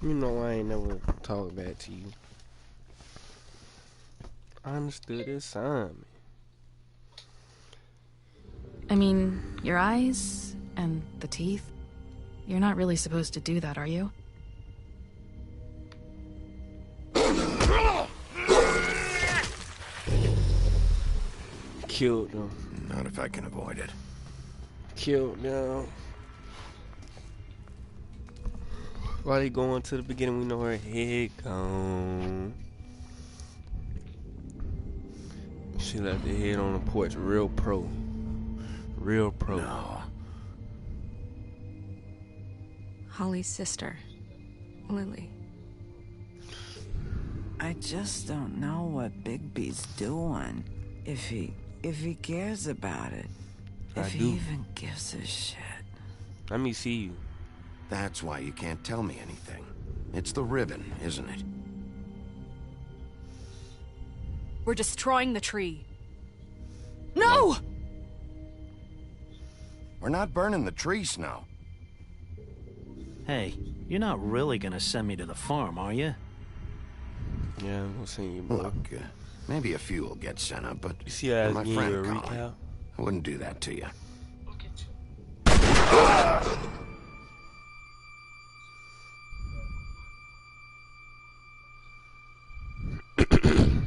You know I ain't never talked back to you. I understood this assignment. I mean, your eyes and the teeth. You're not really supposed to do that, are you? Killed them. Not if I can avoid it. Killed them. While they going to the beginning, we know her head gone. She left her head on the porch. Real pro. Real pro. No. Holly's sister, Lily. I just don't know what Bigby's doing. If he cares about it. If he even gives a shit. Let me see you. That's why you can't tell me anything. It's the ribbon, isn't it? We're destroying the tree. No! We're not burning the tree, Snow. Hey, you're not really gonna send me to the farm, are you? Yeah, I'm gonna send you, bro. Look, maybe a few will get sent up, but You see how my I give friend you a Colin, recap? I wouldn't do that to you.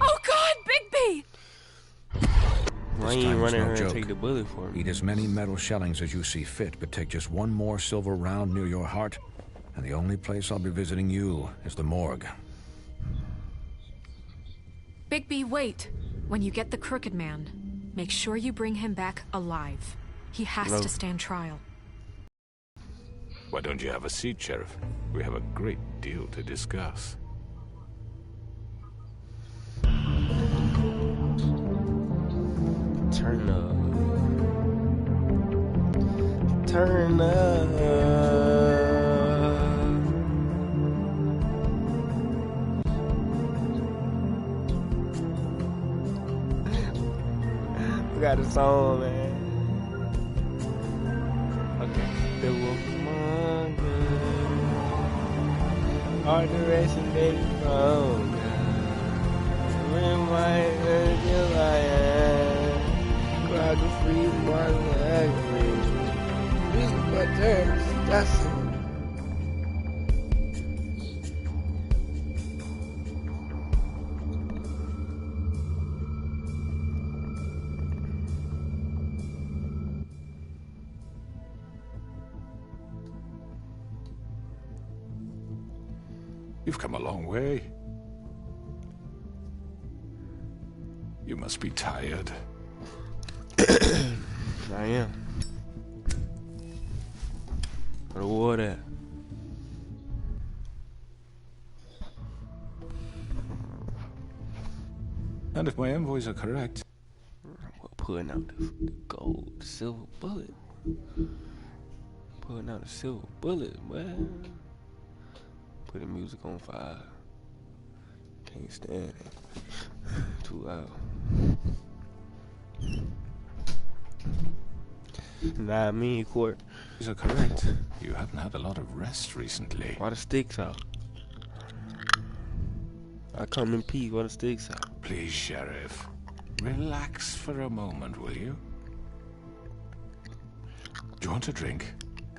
Oh God, Bigby! Why you ain't running her and take the bullet for me? Eat as many metal shellings as you see fit, but take just one more silver round near your heart, and the only place I'll be visiting you is the morgue. Bigby, wait. When you get the Crooked Man, make sure you bring him back alive. He has to stand trial. Why don't you have a seat, Sheriff? We have a great deal to discuss. Turn up. Turn up. We got a song, man. Okay. The Wolfmonger. Our direction, baby, wrong. When my till I am. Crowd to free my language. Read my terms. That's it. You've come a long way. You must be tired. I am. Where the water at? And if my envoys are correct, We're putting out the gold, the silver bullet. Putting out the silver bullet, man. Putting music on fire. Can't stand it. Too loud. Nah, me, Court. these are correct. You haven't had a lot of rest recently. Why the sticks out? I come in peace. Why the sticks out? Please, Sheriff, relax for a moment, will you? Do you want a drink?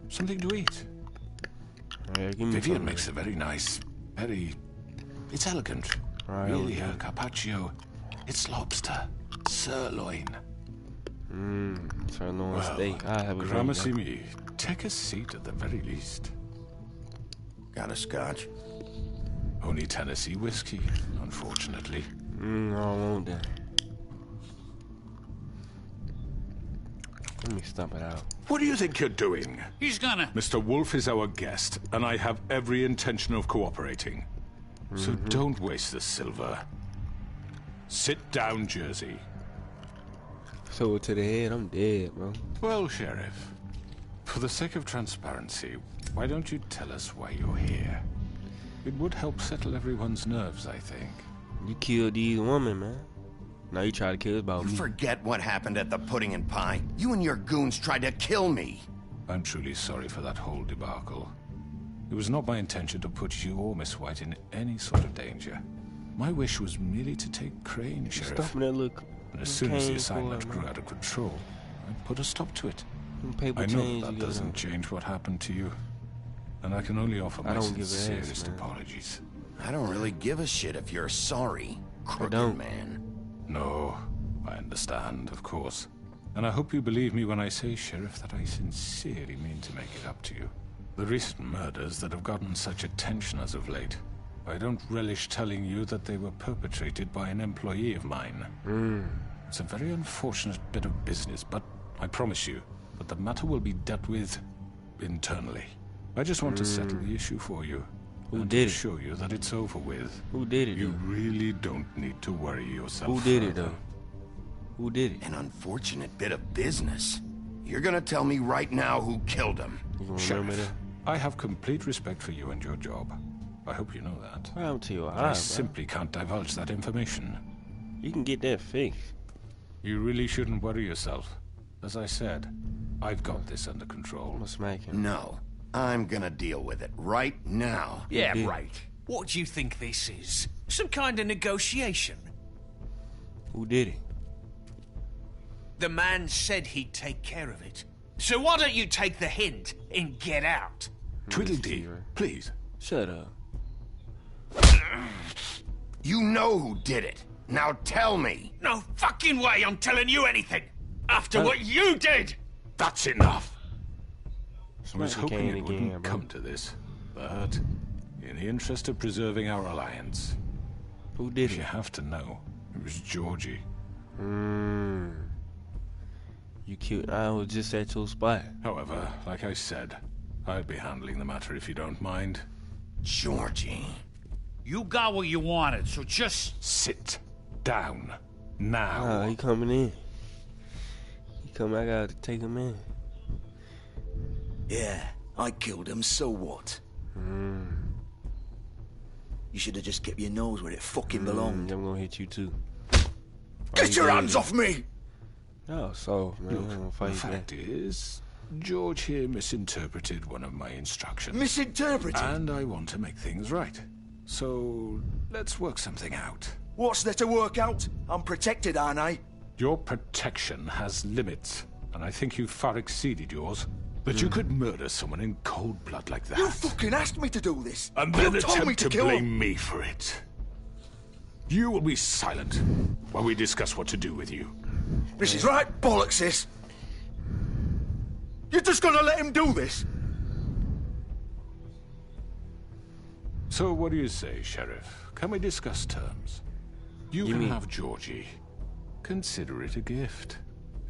Something to eat? Yeah, give me Vivian something. makes a very nice, it's elegant. Right, Really, okay. her carpaccio. It's lobster, sirloin. Sirloin steak. I have a drink. Gramercy me. Take a seat at the very least. Got a scotch? Only Tennessee whiskey, unfortunately. I don't want that. Let me stomp it out. What do you think you're doing? He's gonna... Mr. Wolf is our guest, and I have every intention of cooperating. So don't waste the silver. Sit down, Jersey. So to the head, I'm dead, bro. Well, Sheriff, for the sake of transparency, why don't you tell us why you're here? It would help settle everyone's nerves, I think. You killed these women, man. Now you try to kill us about You me. forget what happened at the Pudding and Pie. You and your goons tried to kill me. I'm truly sorry for that whole debacle. It was not my intention to put you or Miss White in any sort of danger. My wish was merely to take Crane, Sheriff. Stuffing that look. And as soon as the assignment grew out of control, I put a stop to it. Paper I know chains that you doesn't got. change what happened to you. And I can only offer I my don't give a ass, sincerest man. apologies. I don't really give a shit if you're sorry, crooked don't. man. No, I understand, of course. And I hope you believe me when I say, Sheriff, that I sincerely mean to make it up to you. The recent murders that have gotten such attention as of late, I don't relish telling you that they were perpetrated by an employee of mine. It's a very unfortunate bit of business, but I promise you that the matter will be dealt with internally. I just want to settle the issue for you. Who and did it? to assure you that it's over with. Who did it, You though? really don't need to worry yourself Who did it, further. though? Who did it? An unfortunate bit of business. You're gonna tell me right now who killed him. You gonna remember Sheriff, that? I have complete respect for you and your job. I hope you know that. What happened to your I eye, bro? simply can't divulge that information. You can get that fixed. You really shouldn't worry yourself. As I said, I've got this under I'm control. gonna smack him. No, I'm gonna deal with it right now. Yeah, did. right. What do you think this is? Some kind of negotiation? Who did it? The man said he'd take care of it. So why don't you take the hint and get out? Tweedledee, please. Shut up. You know who did it. Now tell me. No fucking way I'm telling you anything! After what you did! That's enough. I was Smack the hoping cane it wouldn't again, bro. come to this, but in the interest of preserving our alliance, Who did if you it? have to know, it was Georgie. You killed. I was just at your spot. However, like I said, I'd be handling the matter if you don't mind. Georgie. You got what you wanted, so just... Sit down now. Nah, he coming in. He coming. I gotta take him in. Yeah, I killed him, so what? You should have just kept your nose where it fucking belonged. I'm gonna hit you too. Get your hands off me! Oh, soft, man. I'm gonna The fight back. fact is, George here misinterpreted one of my instructions. Misinterpreted? And I want to make things right. So, let's work something out. What's there to work out? I'm protected, aren't I? Your protection has limits, and I think you've far exceeded yours. That you could murder someone in cold blood like that. You fucking asked me to do this! And You then told me attempt to kill blame him. me for it. You will be silent while we discuss what to do with you. This is right bollocks, sis. You're just gonna let him do this? So what do you say, Sheriff? Can we discuss terms? You can have Georgie. Consider it a gift,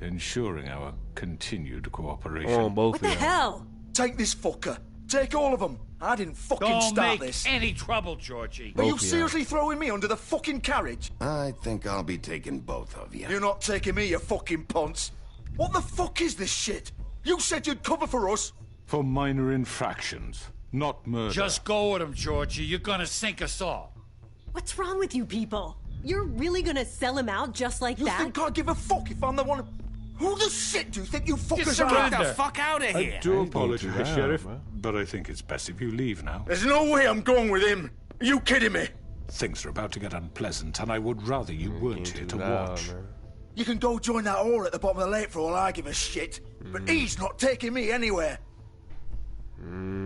ensuring our continued cooperation. Oh, both what the hell? Take this fucker. Take all of them. I didn't fucking start this. Don't make any trouble, Georgie. Are you seriously throwing me under the fucking carriage? I think I'll be taking both of you. You're not taking me, you fucking ponce. What the fuck is this shit? You said you'd cover for us. For minor infractions, not murder. Just go with him, Georgie. You're gonna sink us all. What's wrong with you people? You're really gonna sell him out just like that? You think I give a fuck if I'm the one... Who the shit do you think you fuckers Get are? the fuck out of here. I do apologize, Sheriff, but I think it's best if you leave now. There's no way I'm going with him. Are you kidding me? Things are about to get unpleasant, and I would rather you weren't here to watch. Man. You can go join that whore at the bottom of the lake for all I give a shit. But he's not taking me anywhere.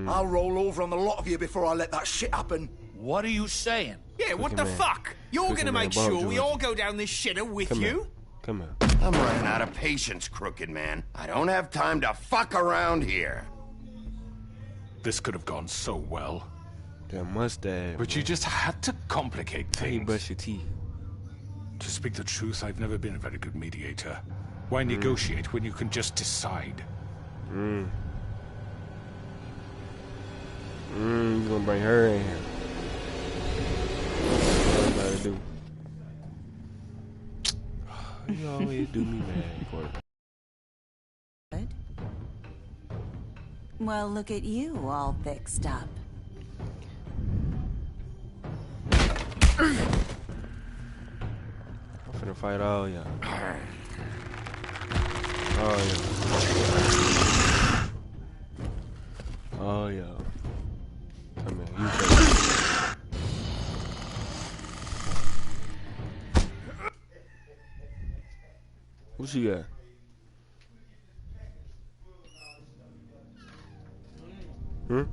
I'll roll over on the lot of you before I let that shit happen. What are you saying? Yeah, what the fuck? You're gonna make sure we all go down this shitter with you? Come here. I'm running out of patience, Crooked Man. I don't have time to fuck around here. This could have gone so well. That mustache. But you just had to complicate How you things. brush your teeth? To speak the truth, I've never been a very good mediator. Why negotiate when you can just decide? You gonna bring her in here. What I'm about to do. You always do me mad, Court. Well, look at you, all fixed up. I'm finna fight all y'all. Oh, yeah. Come here, you take it. What you got? Hmm?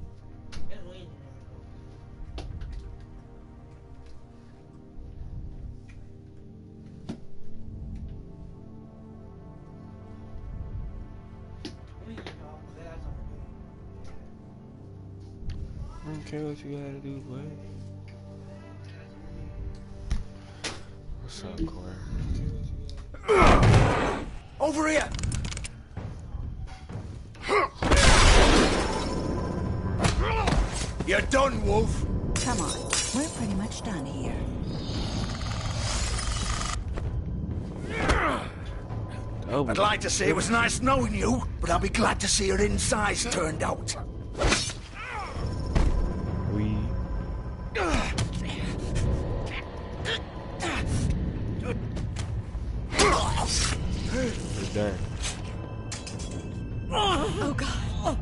I don't care what you gotta do, boy. What's up, Corey? Over here! You're done, Wolf. Come on, we're pretty much done here. I'd like to say it was nice knowing you, but I'll be glad to see your insides turned out. We're done. Oh, God.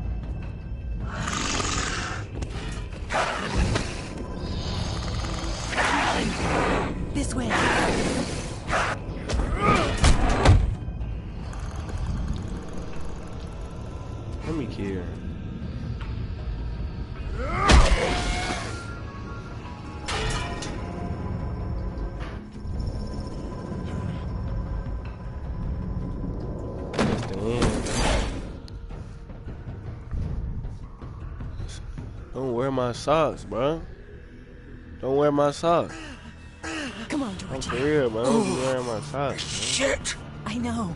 This way. Let me kill. That's the end, man. Don't wear my socks, bro. Don't wear my socks. Come on, I'm Georgie. for real, man. Don't be wearing my socks. Shit! I know.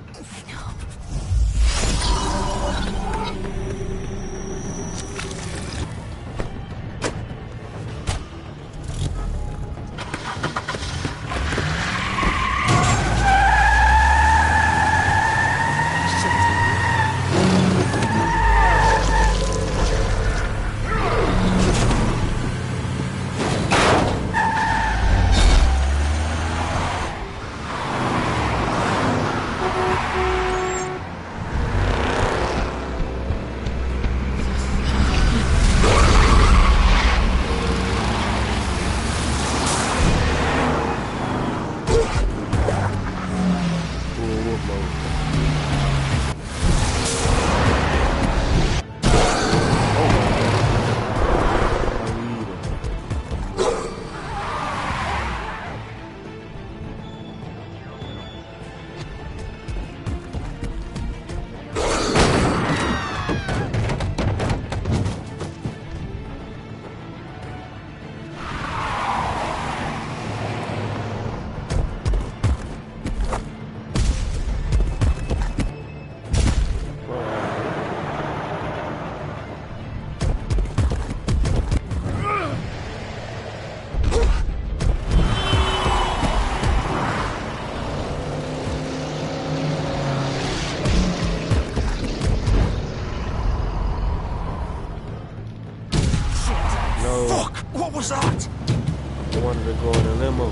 ammo.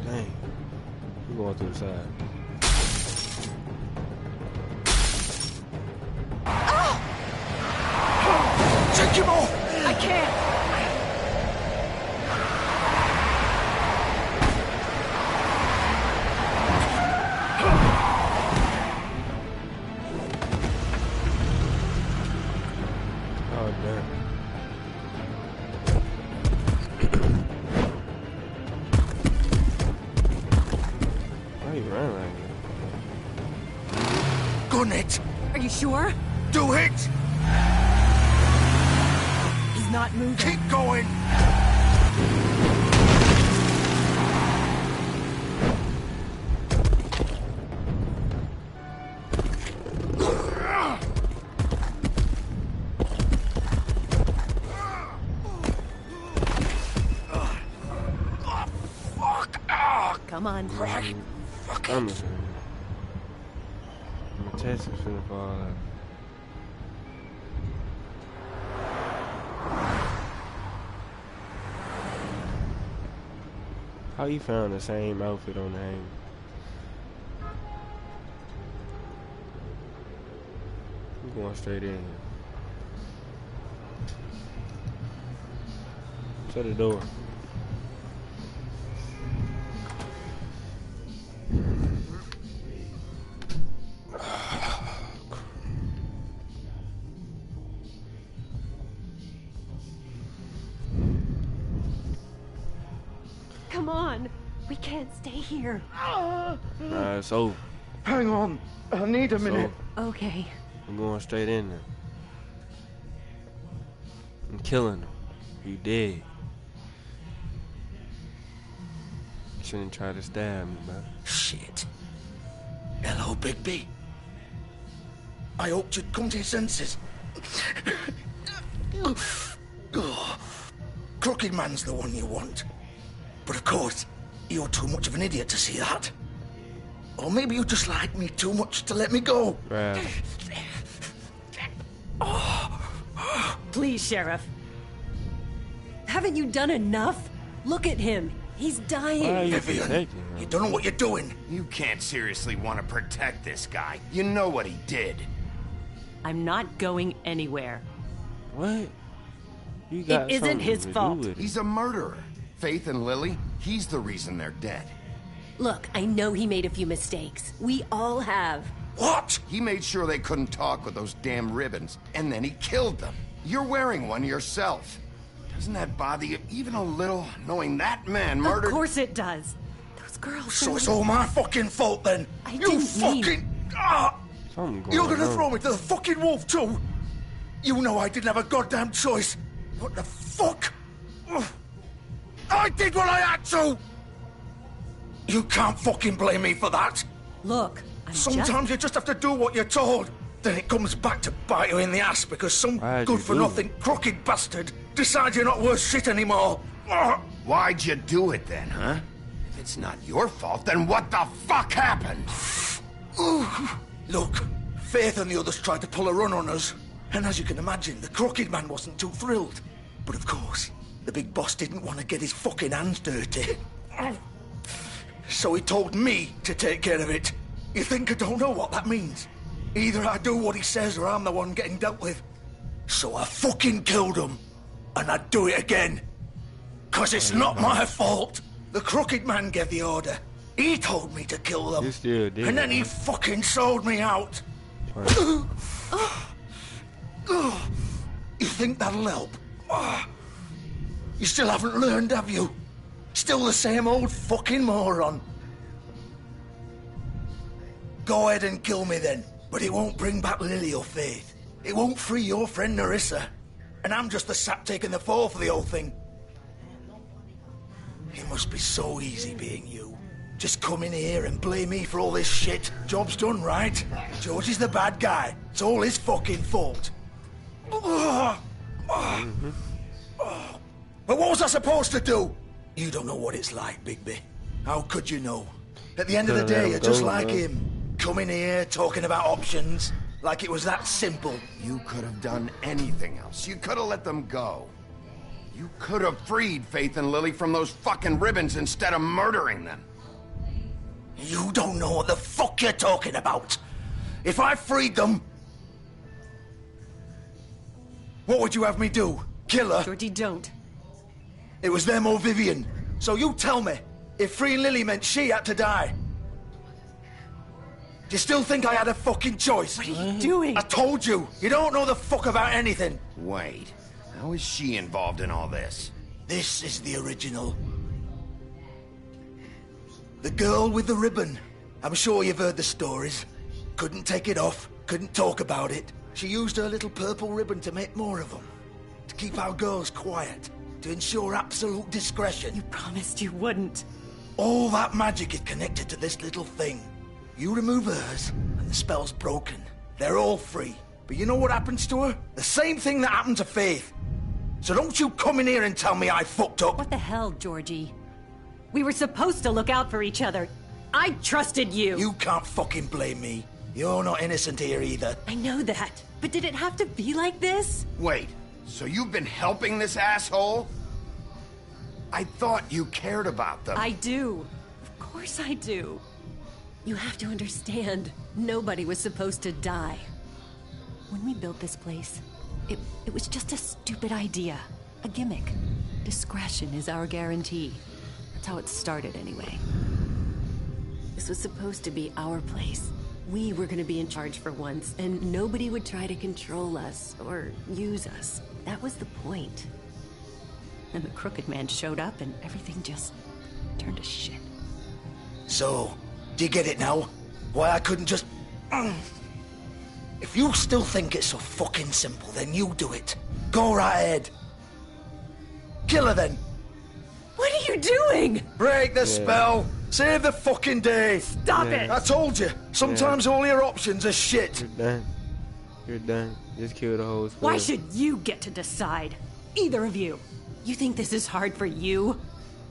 Dang. I'm going through the side. Take him off! I can't! Oh, damn. Why you running like that? Gun it! Are you sure? Do it! He's not moving. Keep going! Come on. I'm my chest is finna fall out. How you found the same outfit on the hanger? I'm going straight in here. Shut the door. Come on. We can't stay here. Nah, it's over. Hang on. I need a minute. Okay. I'm going straight in there. I'm killing him. You dead. You shouldn't try to stab me, man. Shit. Hello, Bigby. I hoped you'd come to your senses. Crooked Man's the one you want. But of course, you're too much of an idiot to see that. Or maybe you just like me too much to let me go. Right. Please, Sheriff. Haven't you done enough? Look at him. He's dying. Vivian, you don't know what you're doing. You can't seriously want to protect this guy. You know what he did. I'm not going anywhere. What? You got It isn't his fault. He's a murderer. Faith and Lily, he's the reason they're dead. Look, I know he made a few mistakes. We all have. What? He made sure they couldn't talk with those damn ribbons, and then he killed them. You're wearing one yourself. Doesn't that bother you even a little, knowing that man murdered... Of course it does. Those girls... So it's all my fucking fault then? You fucking... You're gonna throw me to the fucking wolf too? You know I didn't have a goddamn choice. What the fuck? I did what I had to! You can't fucking blame me for that. Look, sometimes you just have to do what you're told. Then it comes back to bite you in the ass because some good-for-nothing crooked bastard decides you're not worth shit anymore. Why'd you do it then, huh? If it's not your fault, then what the fuck happened? Look, Faith and the others tried to pull a run on us. And as you can imagine, the Crooked Man wasn't too thrilled. But of course, the big boss didn't want to get his fucking hands dirty. So he told me to take care of it. You think I don't know what that means? Either I do what he says or I'm the one getting dealt with. So I fucking killed him. And I'd do it again. 'Cause it's not my fault. The Crooked Man gave the order. He told me to kill them. You still did. And then he fucking sold me out. You think that'll help? You still haven't learned, have you? Still the same old fucking moron. Go ahead and kill me then, but it won't bring back Lily or Faith. It won't free your friend Nerissa. And I'm just the sap taking the fall for the whole thing. It must be so easy being you. Just come in here and blame me for all this shit. Job's done, right? George is the bad guy. It's all his fucking fault. But what was I supposed to do? You don't know what it's like, Bigby. How could you know? At the end of the day, you're just like him. Coming here, talking about options, like it was that simple. You could have done anything else. You could have let them go. You could have freed Faith and Lily from those fucking ribbons instead of murdering them. You don't know what the fuck you're talking about. If I freed them... What would you have me do? Kill her? Georgie, don't. It was them or Vivian. So you tell me, if freeing Lily meant she had to die. Do you still think I had a fucking choice? What are you doing? I told you, you don't know the fuck about anything. Wait, how is she involved in all this? This is the original. The girl with the ribbon. I'm sure you've heard the stories. Couldn't take it off, couldn't talk about it. She used her little purple ribbon to make more of them. To keep our girls quiet. To ensure absolute discretion. You promised you wouldn't. All that magic is connected to this little thing. You remove hers, and the spell's broken. They're all free. But you know what happens to her? The same thing that happened to Faith. So don't you come in here and tell me I fucked up. What the hell, Georgie? We were supposed to look out for each other. I trusted you. You can't fucking blame me. You're not innocent here either. I know that. But did it have to be like this? Wait, so you've been helping this asshole? I thought you cared about them. I do. Of course I do. You have to understand, nobody was supposed to die. When we built this place, it was just a stupid idea. A gimmick. Discretion is our guarantee. That's how it started anyway. This was supposed to be our place. We were gonna be in charge for once, and nobody would try to control us or use us. That was the point. And the Crooked Man showed up and everything just turned to shit. So, do you get it now? Why I couldn't just... If you still think it's so fucking simple, then you do it. Go right ahead. Kill her then. What are you doing? Break the spell. Save the fucking day. Stop it. I told you. Sometimes all your options are shit. You're done. You're done. Just kill the whole spell. Why should you get to decide? Either of you. You think this is hard for you?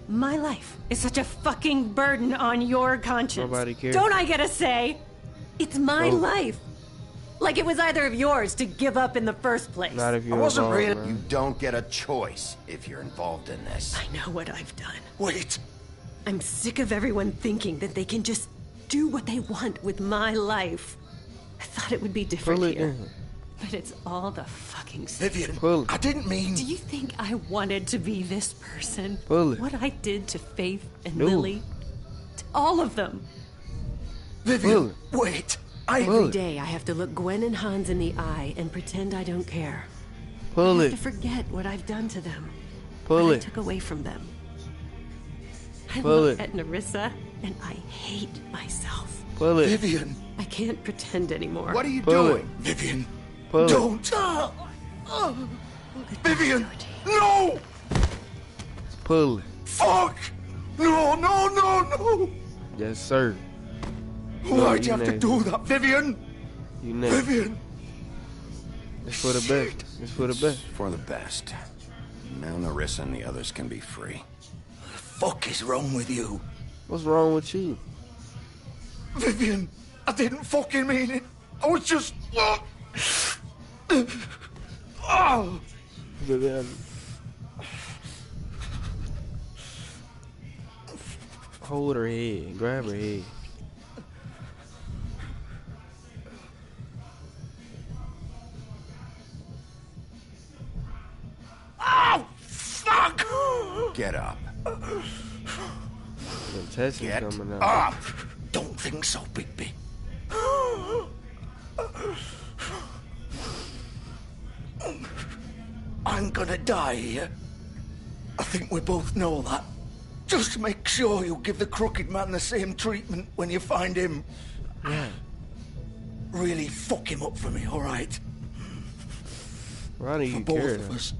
My life is such a fucking burden on your conscience. Nobody cares. Don't I get a say? It's my life. Like it was either of yours to give up in the first place. Not if you're I wasn't involved, really. man. You don't get a choice if you're involved in this. I know what I've done. Wait. I'm sick of everyone thinking that they can just do what they want with my life. I thought it would be different Pull it here. in. But it's all the fucking same. Vivian, Pull it. I didn't mean... Do you think I wanted to be this person? Pull it. What I did to Faith and No. Lily? To all of them. Vivian, wait. Every day I have to look Gwen and Hans in the eye and pretend I don't care. Pull I it. have to forget what I've done to them. Pull what I it. took away from them. I Pull look it. at Nerissa and I hate myself. Pull it. Vivian. I can't pretend anymore. What are you Pull doing? it. Vivian. Pull it. Don't. Vivian. No. Pull it. Fuck. No, no, no, no. Yes, sir. Why'd you have to do that, Vivian? You next. Vivian. It's for the best. It's for the best. For the best. Now Nerissa and the others can be free. What the fuck is wrong with you? What's wrong with you? Vivian, I didn't fucking mean it. I was just... Oh. Vivian. Hold her head. Grab her head. Oh, fuck! Get up. The test is Get coming out. Up! Don't think so, Bigby. I'm gonna die here. I think we both know that. Just make sure you give the Crooked Man the same treatment when you find him. Yeah. Really fuck him up for me, all right? Why do you For both care? of us.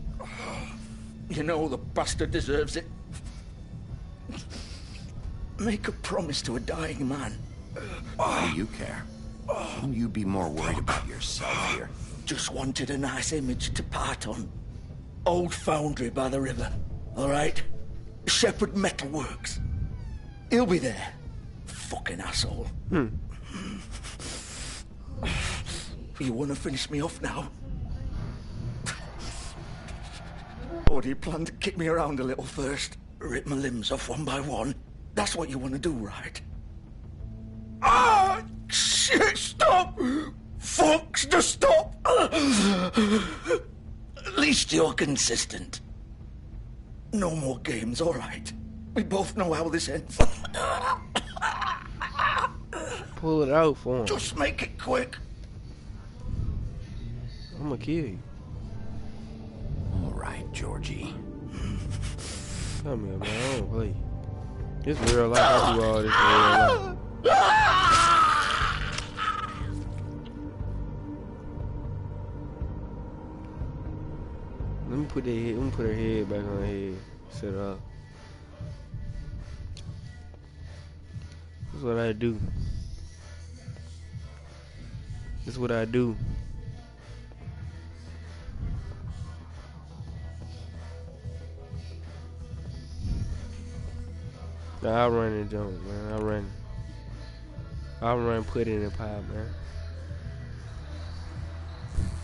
You know the bastard deserves it. Make a promise to a dying man. Why do you care? Shouldn't you be more worried about yourself here? Just wanted a nice image to part on. Old foundry by the river, all right? Shepherd Metalworks. He'll be there. Fucking asshole. You want to finish me off now? Or do you plan to kick me around a little first? Rip my limbs off one by one? That's what you want to do, right? Ah! Shit, stop! Fox, just stop! At least you're consistent. No more games, all right? We both know how this ends. Pull it out for him. Just make it quick. I'm gonna kill you. All right, Georgie. Come here, man. I don't play. It's real life. I do all this in real life. Let me put her head back on her head. Set her up. This is what I do. This is what I do. Nah, I run the jump, man. I run, put it in the pile, man.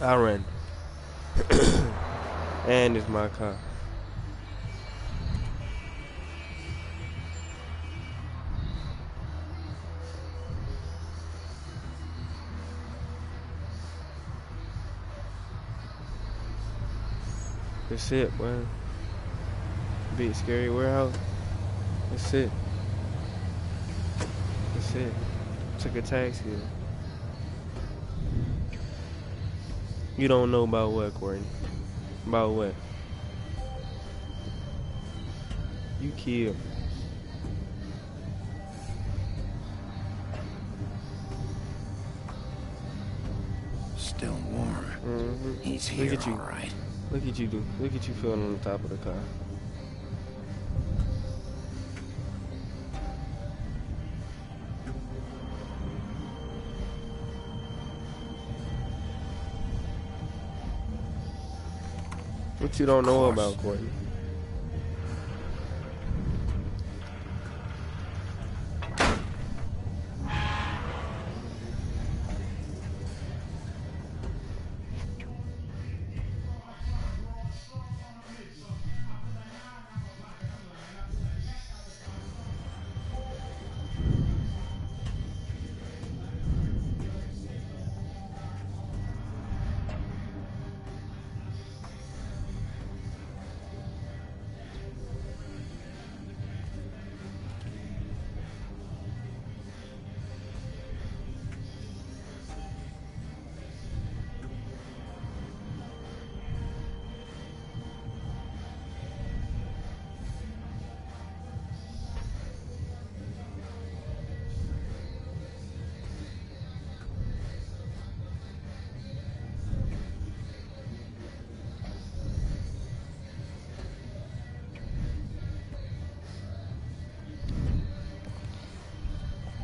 I run. And it's my car. That's it, boy. Big scary warehouse. That's it. That's it. Took a taxi. You don't know about what, Courtney? About what? You killed. Still warm. Mm-hmm. He's here, Look at you. all right. Look at you do. Look at you feeling on the top of the car. What you don't know about Courtney?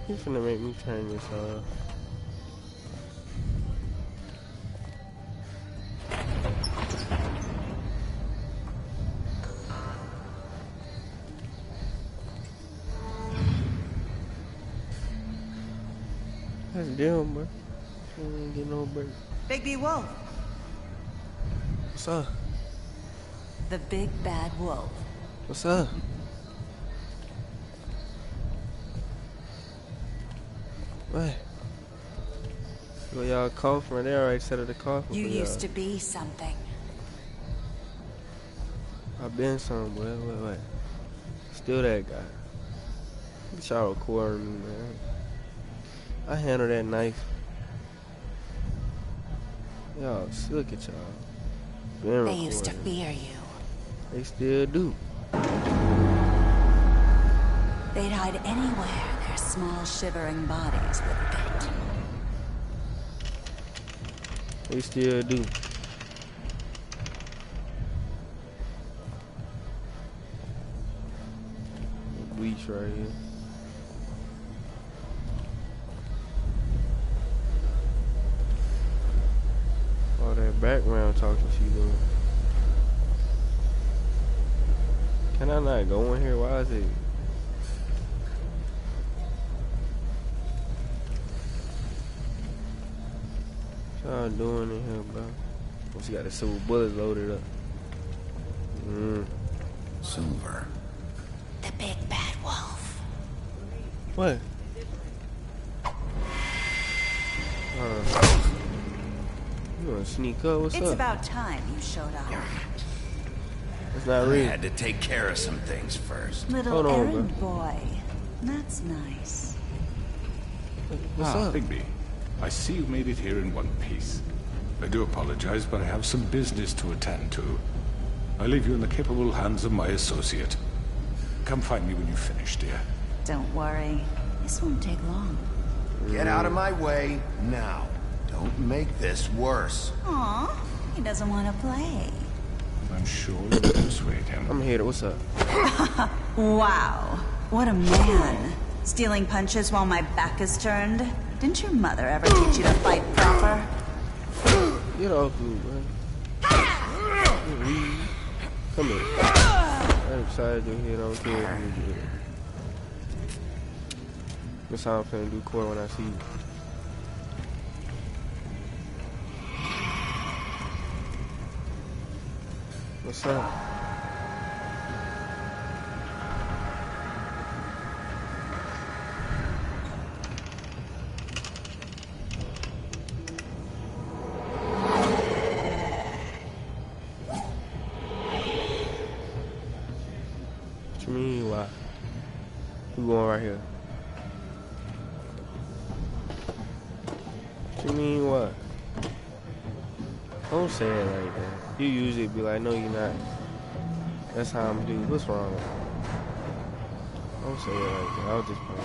You finna make me turn this off. That's damn, bro. She ain't get no break. Bigby Wolf. What's up? The big bad wolf. What's up? What? Well, y'all cough right there, right? Set of the cough. You used to be something. I've been some, boy. What? Still that guy. Get y'all recording me, man. I handle that knife. Y'all, look at y'all. Been They used to recording. fear you. They still do. They'd hide anywhere their small shivering bodies would fit. They still do. Bleach right here. All that background talking she doing. Can I not go in here? Why is it? What y'all doing in here, bro? She got the silver bullets loaded up. Silver. The big bad wolf. What? You wanna sneak up? What's It's up? about time you showed up. It's not I real. had to take care of some things first. Little Hold on, errand boy. That's nice. What's up? Bigby, I see you made it here in one piece. I do apologize, but I have some business to attend to. I leave you in the capable hands of my associate. Come find me when you finish, dear. Don't worry. This won't take long. Get out of my way now. Don't make this worse. Aw, he doesn't want to play. I'm sure you'll persuade him. I'm here. What's up? Wow, what a man. Stealing punches while my back is turned? Didn't your mother ever teach you to fight proper? Get off me, man. Come here. I'm excited to hear. I don't care if you do it. That's how I'm finna do core when I see you. What's up? What you mean, why? Who going right here? What you mean, what? Don't say it like that. You usually be like, no, you're not. That's how I'm do. What's wrong? Don't say it like that. I was just playing.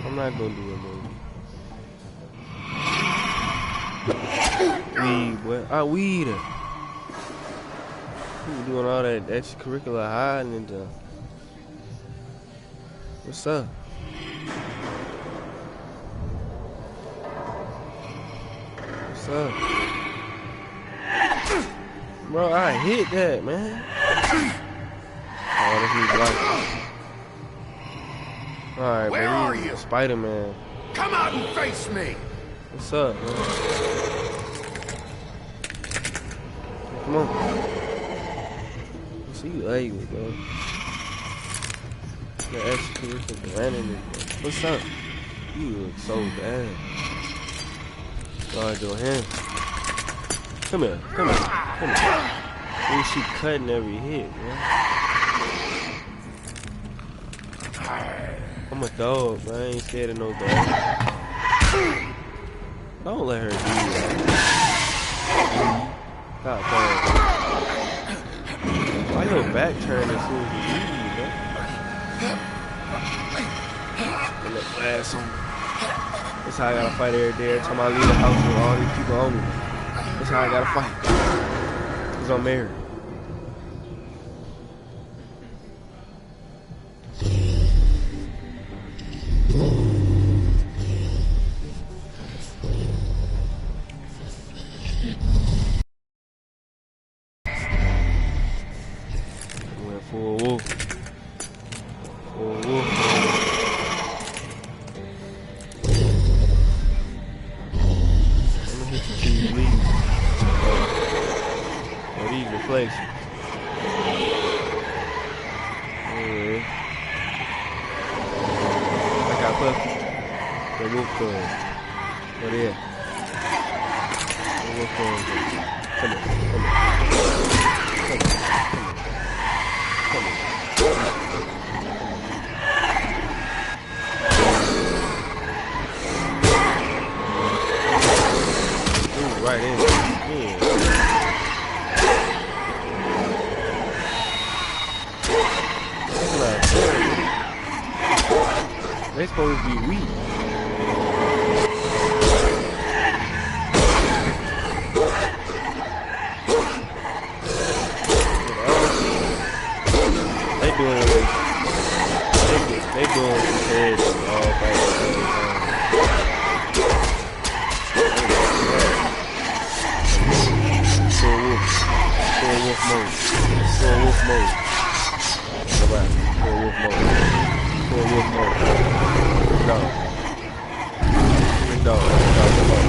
I'm not gonna do it, movie. Weed, boy. Weed. You doing all that extracurricular hiding and stuff. What's up? What's up? Bro, I hit that, man. Oh, that's me blocking. Alright, Where are you? Spider-Man. Come out and face me! What's up, man? Come on. I see you ugly, bro. That extracurricular running it, bro. What's up? You look so bad. God, your hand. Come here, come here, come here. When she cutting every hit, man. I'm a dog, bro. I ain't scared of no dog. Don't let her do that. Stop playing, bro. Why your back turned as soon as you leave, bro? And that ass on me. That's how I gotta fight every day. Every time I leave the house with all these people on me. That's how I gotta fight. Because I'm married. Went for a wolf. For a wolf. I'm gonna hit you till you bleed. Oh, these reflections. Yeah. I got Puffy. The wolf club. What is it? The wolf club. Come here. Come here. Come here. Come here. Ooh, right in. Yeah. That's not fair. They supposed to be weak. They doing it. They doing it compared to all back. Full wolf mode. Full wolf mode. Go back. Full wolf mode. Full wolf mode. Big dog. Big dog. Come on.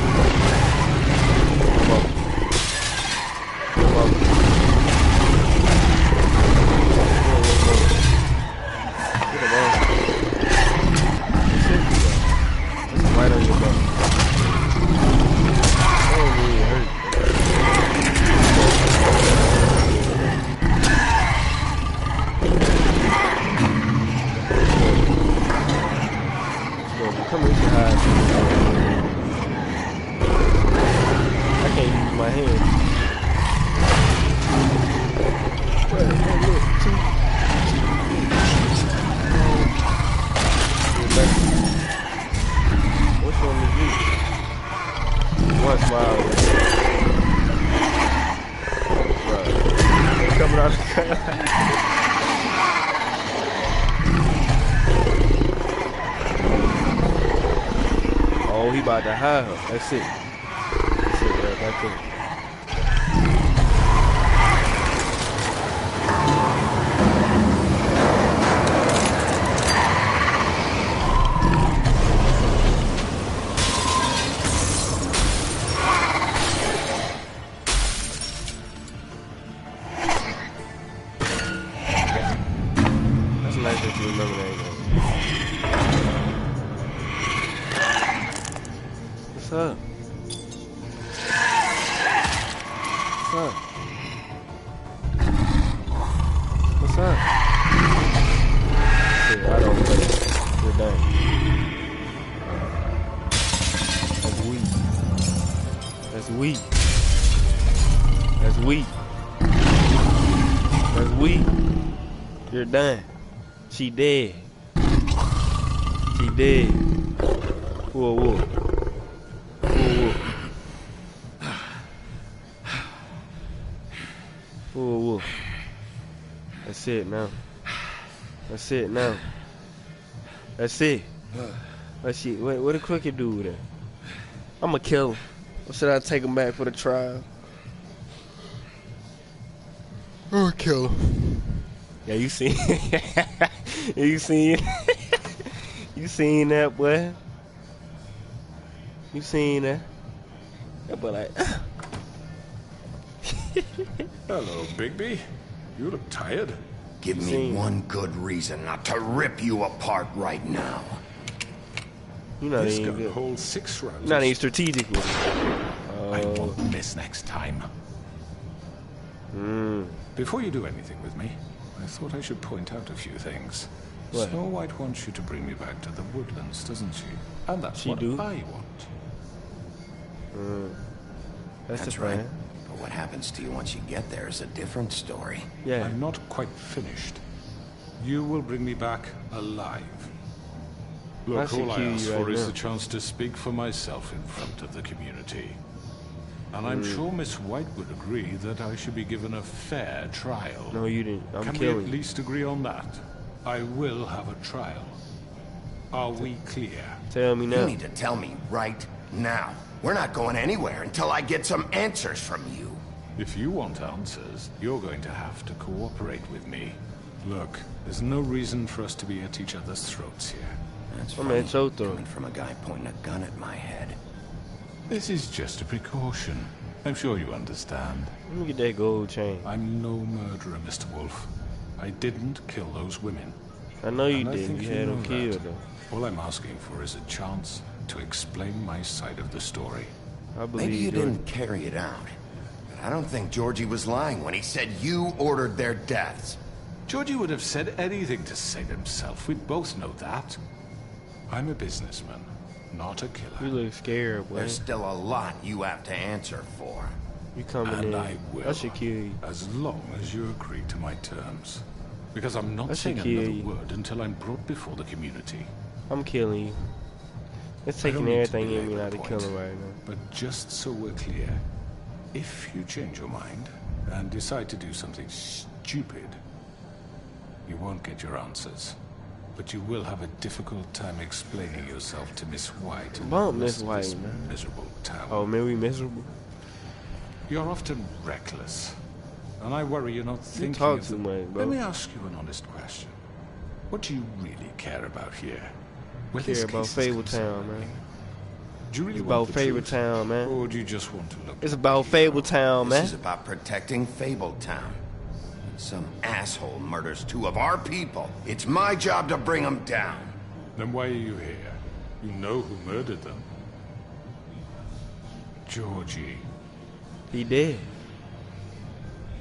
Come on. Come on. Get him on. That's right on your butt. That don't really hurt. Come here, hide. I can't use my hand. Which one is you? One smile. Right. Coming out of the car. Oh, he about to hide her. That's it. That's it right back there. That's nice that you remember that. What's up? What's up? What's up? Shit, I don't play. You're done. That's weak. That's weak. That's weak. That's weak. You're done. She dead. She dead. Whoa, whoa. Whoa, whoa. That's it now. That's it now. That's it. Let's see. What did Crooked do with it? I'ma kill him. Or should I take him back for the trial? I'ma kill him. Yeah, you seen you seen you seen that, boy? You seen that? That boy like Hello, Bigby. You look tired. Give me one good reason not to rip you apart right now. You're not This even gun good. holds 6 rounds. You're not even strategic with it. I won't miss next time. Before you do anything with me, I thought I should point out a few things. What? Snow White wants you to bring me back to the woodlands, doesn't she? And that's what I want. That's the right. plan. But what happens to you once you get there is a different story. Yeah. I'm not quite finished. You will bring me back alive. Look, all I ask for is the chance to speak for myself in front of the community. And I'm sure Miss White would agree that I should be given a fair trial. No, you didn't. I'm Can we killing at least agree on that? I will have a trial. Are we clear? Tell me now. You need to tell me right now. We're not going anywhere until I get some answers from you. If you want answers, you're going to have to cooperate with me. Look, there's no reason for us to be at each other's throats here. That's I'm funny, at your throat. coming from a guy pointing a gun at my head. This is just a precaution. I'm sure you understand. Let me get that gold chain. I'm no murderer, Mr. Wolf. I didn't kill those women. I know you And I didn't. think You had them know killed that. though. All I'm asking for is a chance to explain my side of the story. I believe Maybe you Georgie. didn't carry it out. But I don't think Georgie was lying when he said you ordered their deaths. Georgie would have said anything to save himself. We both know that. I'm a businessman, not a killer. You look scared, boy. There's still a lot you have to answer for. You coming And in. I will. I should kill you. As long as you agree to my terms. Because I'm not I should saying kill another you. word until I'm brought before the community. I'm killing you. It's I don't taking need to everything in me belabor not to the kill point, him right now. But just so we're clear, if you change your mind and decide to do something stupid, you won't get your answers. But you will have a difficult time explaining yourself to Miss White and Bump the Miss rest of White, this man. miserable town. Oh man, we miserable. You're often reckless. And I worry you're not thinking talk of too them. much, bro. Let me ask you an honest question. What do you really care about here? Where this Care about case is Fable Town, concerned? man. Do you really It's want about the Fable truth? Town, man. Or do you just want to look? It's about Fable Town, man. This is about protecting Fabletown. Some asshole murders 2 of our people. It's my job to bring them down. Then why are you here? You know who murdered them. Georgie. He dead.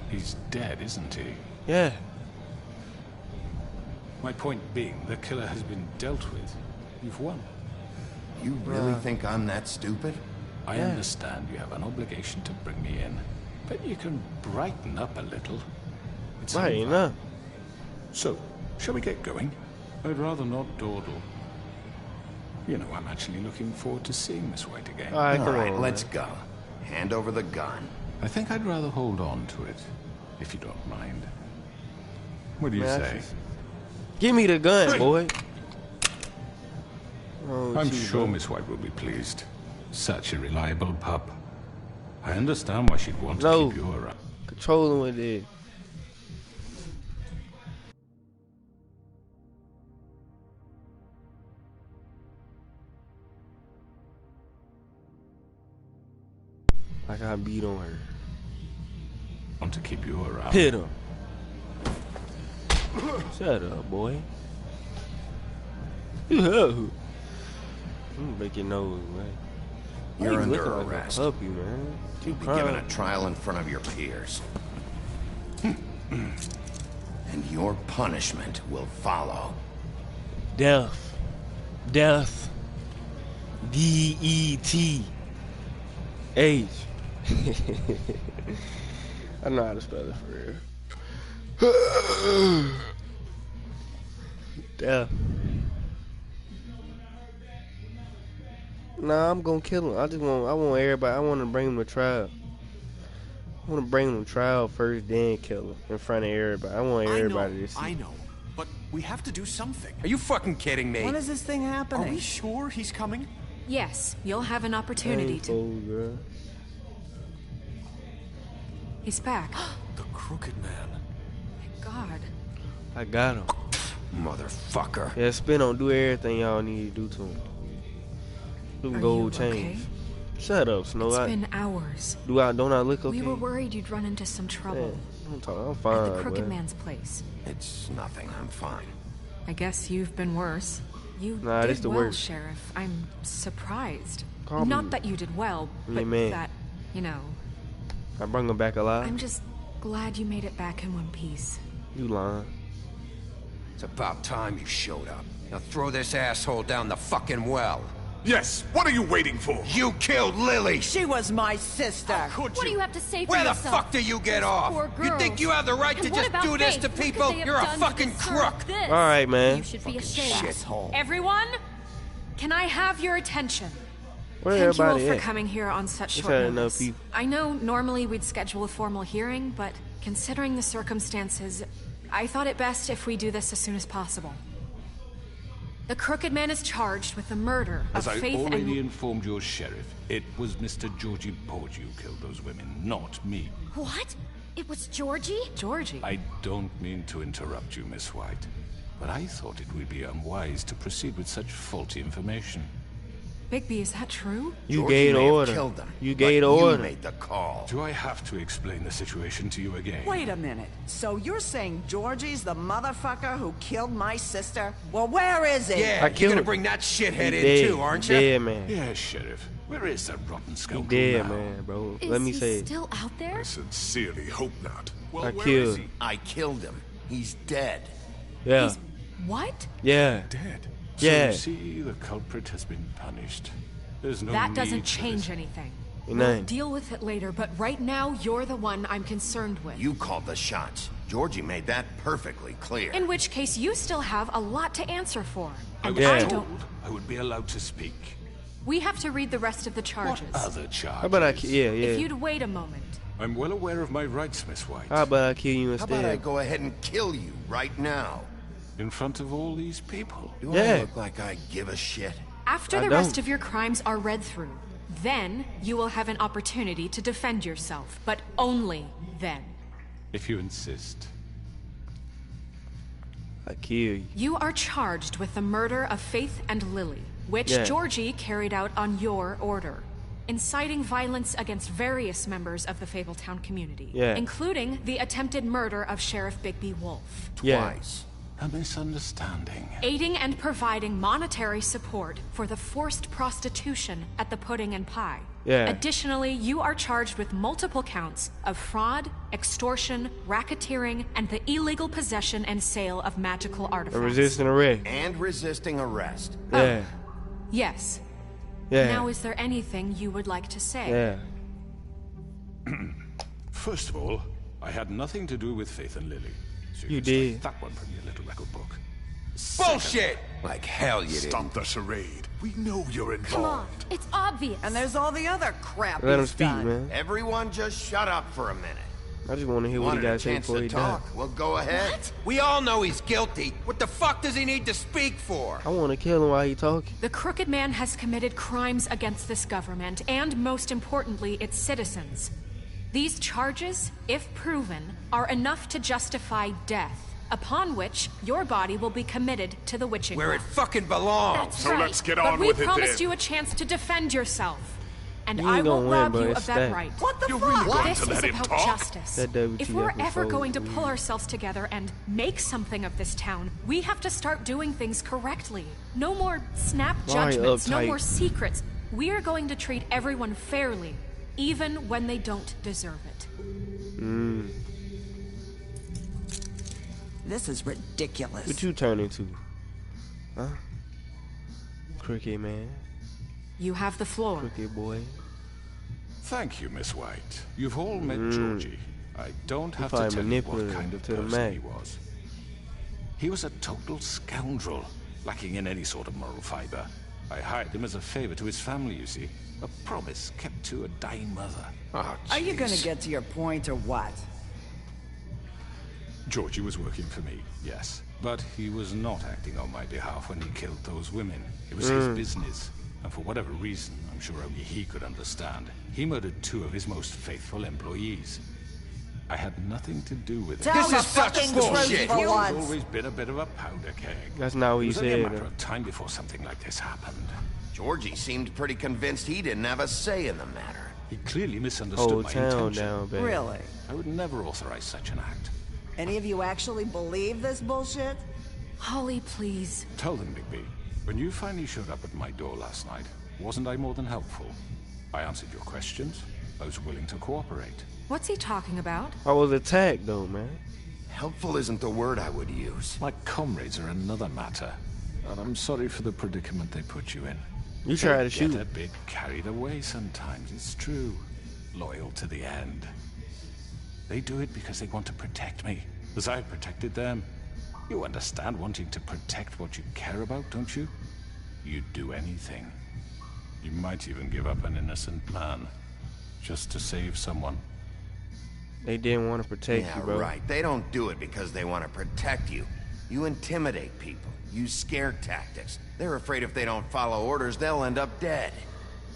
He's dead, isn't he? Yeah. My point being, the killer has been dealt with. You've won. You really think I'm that stupid? I understand you have an obligation to bring me in, but you can brighten up a little. It's Brighten over. up. So, shall we get going? I'd rather not dawdle. You know, I'm actually looking forward to seeing Miss White again. All right, All come right, on, let's man. go. Hand over the gun. I think I'd rather hold on to it, if you don't mind. What do you Man, say? Give me the gun, boy. Oh, I'm gee, sure bro. Miss White will be pleased. Such a reliable pup. I understand why she'd want to No. keep you around. Control him with it. Like I beat on her. Want to keep you around. Hit him. Shut up, boy. I'm gonna break your nose, man. Why You're you under looking like arrest. a puppy, man. You'll be given a trial in front of your peers. And your punishment will follow. Death. Death. D-E-T. H. I know how to spell it for real. Death. Nah, I'm gonna kill him. I want everybody. I want to bring him to trial. I want to bring him to trial first, then kill him in front of everybody. I want everybody to see. I know, but we have to do something. Are you fucking kidding me? When is this thing Are happening? we sure he's coming? Yes, you'll have an opportunity to. Oh, girl. He's back. The Crooked Man. God. I got him. Motherfucker. Yeah, spin on do everything y'all need to do to him. Do Are gold you chains. okay? Shut up, Snow. It's been hours. Don't I look okay? We were worried you'd run into some trouble I'm at fine. the Crooked boy. Man's place. It's nothing. I'm fine. I guess you've been worse. You Nah, this did the well, worst. Sheriff. I'm surprised. Call me- Not that you did well, Yeah, but man. that, you know. I bring him back alive. I'm just glad you made it back in one piece. You lying. It's about time you showed up. Now throw this asshole down the fucking well. Yes, what are you waiting for? You killed Lily! She was my sister. Could What do you have to say for Where the yourself? fuck do you get off? Poor You think you have the right And to what just about do this Faith? to What could people? they have You're a done to fucking deserve crook. this? All right, man. You should be ashamed. Shithole. Everyone, can I have your attention? Where Thank you all everybody for at? coming here on such Just short had enough notice. people. I know normally we'd schedule a formal hearing, but considering the circumstances, I thought it best if we do this as soon as possible. The Crooked Man is charged with the murder As of I Faith already and... informed your sheriff, it was Mr. Georgie Porgy who killed those women, not me. What? It was Georgie? Georgie? I don't mean to interrupt you, Miss White, but I thought it would be unwise to proceed with such faulty information. Bigby, is that true? You Georgie gave the may have order. killed them, You but gave the You order. made the call. Do I have to explain the situation to you again? Wait a minute. So you're saying Georgie's the motherfucker who killed my sister? Well, where is he? Yeah, I you're killed gonna him. bring that shithead He in dead. too, aren't He you? dead, man. Yes, Sheriff. Where is that rotten He scoundrel dead, now? man, bro. Is Let me he say it. still out there? I sincerely hope not. Well, I where killed is him. he? I killed him. He's dead. Yeah. He's... What? Yeah. Dead. Yeah. So you see, the culprit has been punished. There's no That need doesn't for change this. anything. Ain't We'll nothing. deal with it later, but right now, you're the one I'm concerned with. You called the shots. Georgie made that perfectly clear. In which case, you still have a lot to answer for. I And was I told don't... I would be allowed to speak. We have to read the rest of the charges. What other charges? How about I yeah, If yeah. you'd wait a moment. I'm well aware of my rights, Miss White. How about I kill you How about I instead? go ahead and kill you right now? In front of all these people. Do Yeah. I look like I give a shit? After I the rest don't. of your crimes are read through, then you will have an opportunity to defend yourself, but only then. If you insist. I kill you. You are charged with the murder of Faith and Lily, which Georgie carried out on your order, inciting violence against various members of the Fabletown community, including the attempted murder of Sheriff Bigby Wolf. Twice. A misunderstanding. Aiding and providing monetary support for the forced prostitution at the Pudding and Pie. Additionally, you are charged with multiple counts of fraud, extortion, racketeering, and the illegal possession and sale of magical artifacts. Resisting arrest. And resisting arrest. Yeah. Yes. Yeah. Now, is there anything you would like to say? First of all, I had nothing to do with Faith and Lily. So you can did. strike that one from your little record book. Bullshit! Like hell you did. Stop the charade. We know you're involved. Come on, it's obvious. And there's all the other crap Let him he's speak, done. man. Everyone just shut up for a minute. I just want to hear what he got to say chance before to he talk. dies. Well, go ahead. We all know he's guilty. What the fuck does he need to speak for? I want to kill him while he talking. The Crooked Man has committed crimes against this government and, most importantly, its citizens. These charges, if proven, are enough to justify death, upon which your body will be committed to the witching Where it well. fucking belongs. That's So right. let's get but on we with it promised then. you a chance to defend yourself. And You I ain't won't gonna win, rob but you it's of that that. right. What the You're fuck? really going This to is let him about talk? justice. That WTF If we're is ever so going to weird. pull ourselves together and make something of this town, we have to start doing things correctly. No more snap Why judgments, no uptight? more secrets. We are going to treat everyone fairly, even when they don't deserve it. This is ridiculous. What you turn into? Huh? Crooked man. You have the floor. Crooked boy. Thank you, Miss White. You've all met Georgie. I don't have to probably tell you what manipulative kind of to the person he max. was. He was a total scoundrel, lacking in any sort of moral fiber. I hired him as a favor to his family, you see. A promise kept to a dying mother. Are you gonna get to your point or what? Georgie was working for me, yes. But he was not acting on my behalf when he killed those women. It was his business. And for whatever reason, I'm sure only he could understand, he murdered 2 of his most faithful employees. I had nothing to do with it. Tell the fucking truth for He's once. always been a bit of a powder keg. That's not what It he was only a said. matter of time before something like this happened. Georgie seemed pretty convinced he didn't have a say in the matter. He clearly misunderstood Whole my town intention. down, baby. Really? I would never authorize such an act. Any of you actually believe this bullshit? Holly, please. Tell them, Bigby, when you finally showed up at my door last night, wasn't I more than helpful? I answered your questions. I was willing to cooperate. What's he talking about? I was attacked though, man. Helpful isn't the word I would use. My comrades are another matter. And I'm sorry for the predicament they put you in. You try to They shoot. get a bit carried away sometimes, it's true. Loyal to the end. They do it because they want to protect me, as I've protected them. You understand wanting to protect what you care about, don't you? You'd do anything. You might even give up an innocent man, just to save someone. They didn't want to protect Yeah, you, bro. right. They don't do it because they want to protect you. You intimidate people. Use scare tactics. They're afraid if they don't follow orders, they'll end up dead.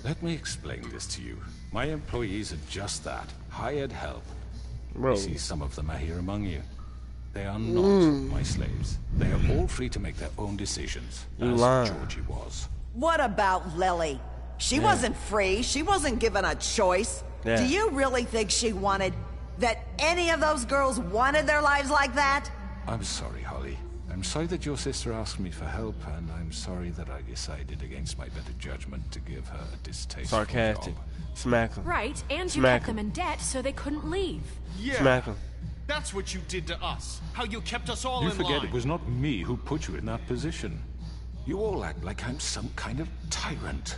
Let me explain this to you. My employees are just that, hired help. Bro. I see some of them are here among you. They are not my slaves. They are all free to make their own decisions, You as lying. Georgie was. What about Lily? She wasn't free. She wasn't given a choice. Yeah. Do you really think she wanted that any of those girls wanted their lives like that? I'm sorry, Holly. I'm sorry that your sister asked me for help, and I'm sorry that I decided against my better judgment to give her a distasteful Sarcastic. job. Smack him. Right, and you Smack kept them him. in debt so they couldn't leave. Yeah. Smack him. That's what you did to us. How you kept us all You in forget line. it was not me who put you in that position. You all act like I'm some kind of tyrant.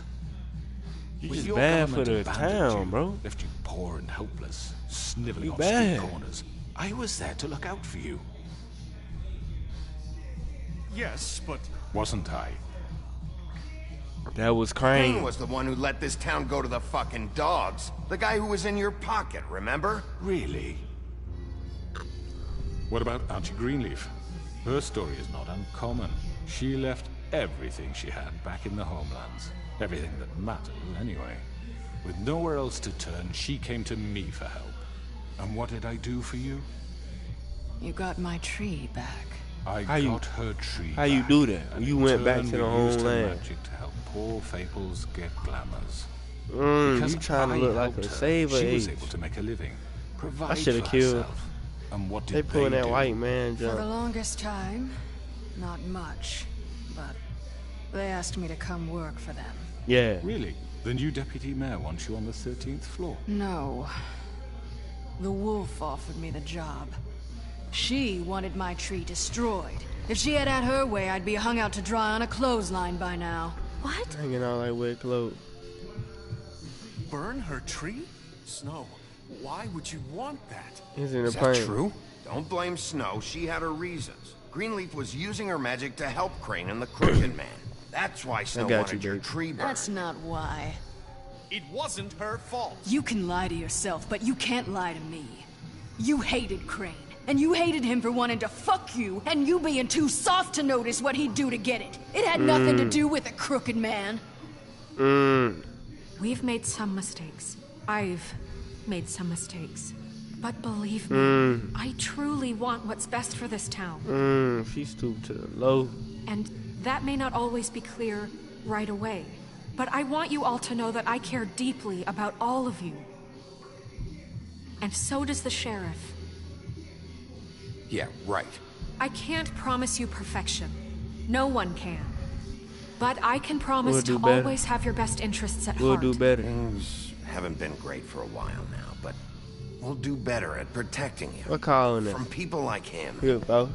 You When just your bad for government the abandoned town, you, bro. left you poor and helpless, sniveling You on bad. street corners, I was there to look out for you. Yes, but Wasn't I? That was Crane Crane. was the one who let this town go to the fucking dogs. The guy who was in your pocket, remember? Really? What about Auntie Greenleaf? Her story is not uncommon. She left everything she had back in the homelands. Everything that mattered, anyway. With nowhere else to turn, she came to me for help. And what did I do for you? You got my tree back. I got her tree How you do that? You went back to the homeland. Magic to help poor Fables get glamours. You trying to look like a saver. She was able to make a living. Provide I should have for killed. herself. And what did They pulling that do? white man For the jump. longest time, not much. But they asked me to come work for them. Yeah. Really? The new deputy mayor wants you on the 13th floor. No. The wolf offered me the job. She wanted my tree destroyed. If she had her way, I'd be hung out to dry on a clothesline by now. What? Hanging out like wet clothes. Burn her tree? Snow, why would you want that? He's in the Is that plane. true? Don't blame Snow. She had her reasons. Greenleaf was using her magic to help Crane and the Crooked Man. That's why Snow wanted your tree burned. That's not why. It wasn't her fault. You can lie to yourself, but you can't lie to me. You hated Crane, and you hated him for wanting to fuck you, and you being too soft to notice what he'd do to get it. It had nothing to do with the Crooked Man. We've made some mistakes. I've made some mistakes. But believe me, I truly want what's best for this town. She stooped to the low. And that may not always be clear right away. But I want you all to know that I care deeply about all of you. And so does the sheriff. Yeah, right. I can't promise you perfection. No one can. But I can promise We'll to do better. always have your best interests at We'll heart. do better. Things haven't been great for a while now, but we'll do better at protecting you. What calling it? From people like him. Good, boss.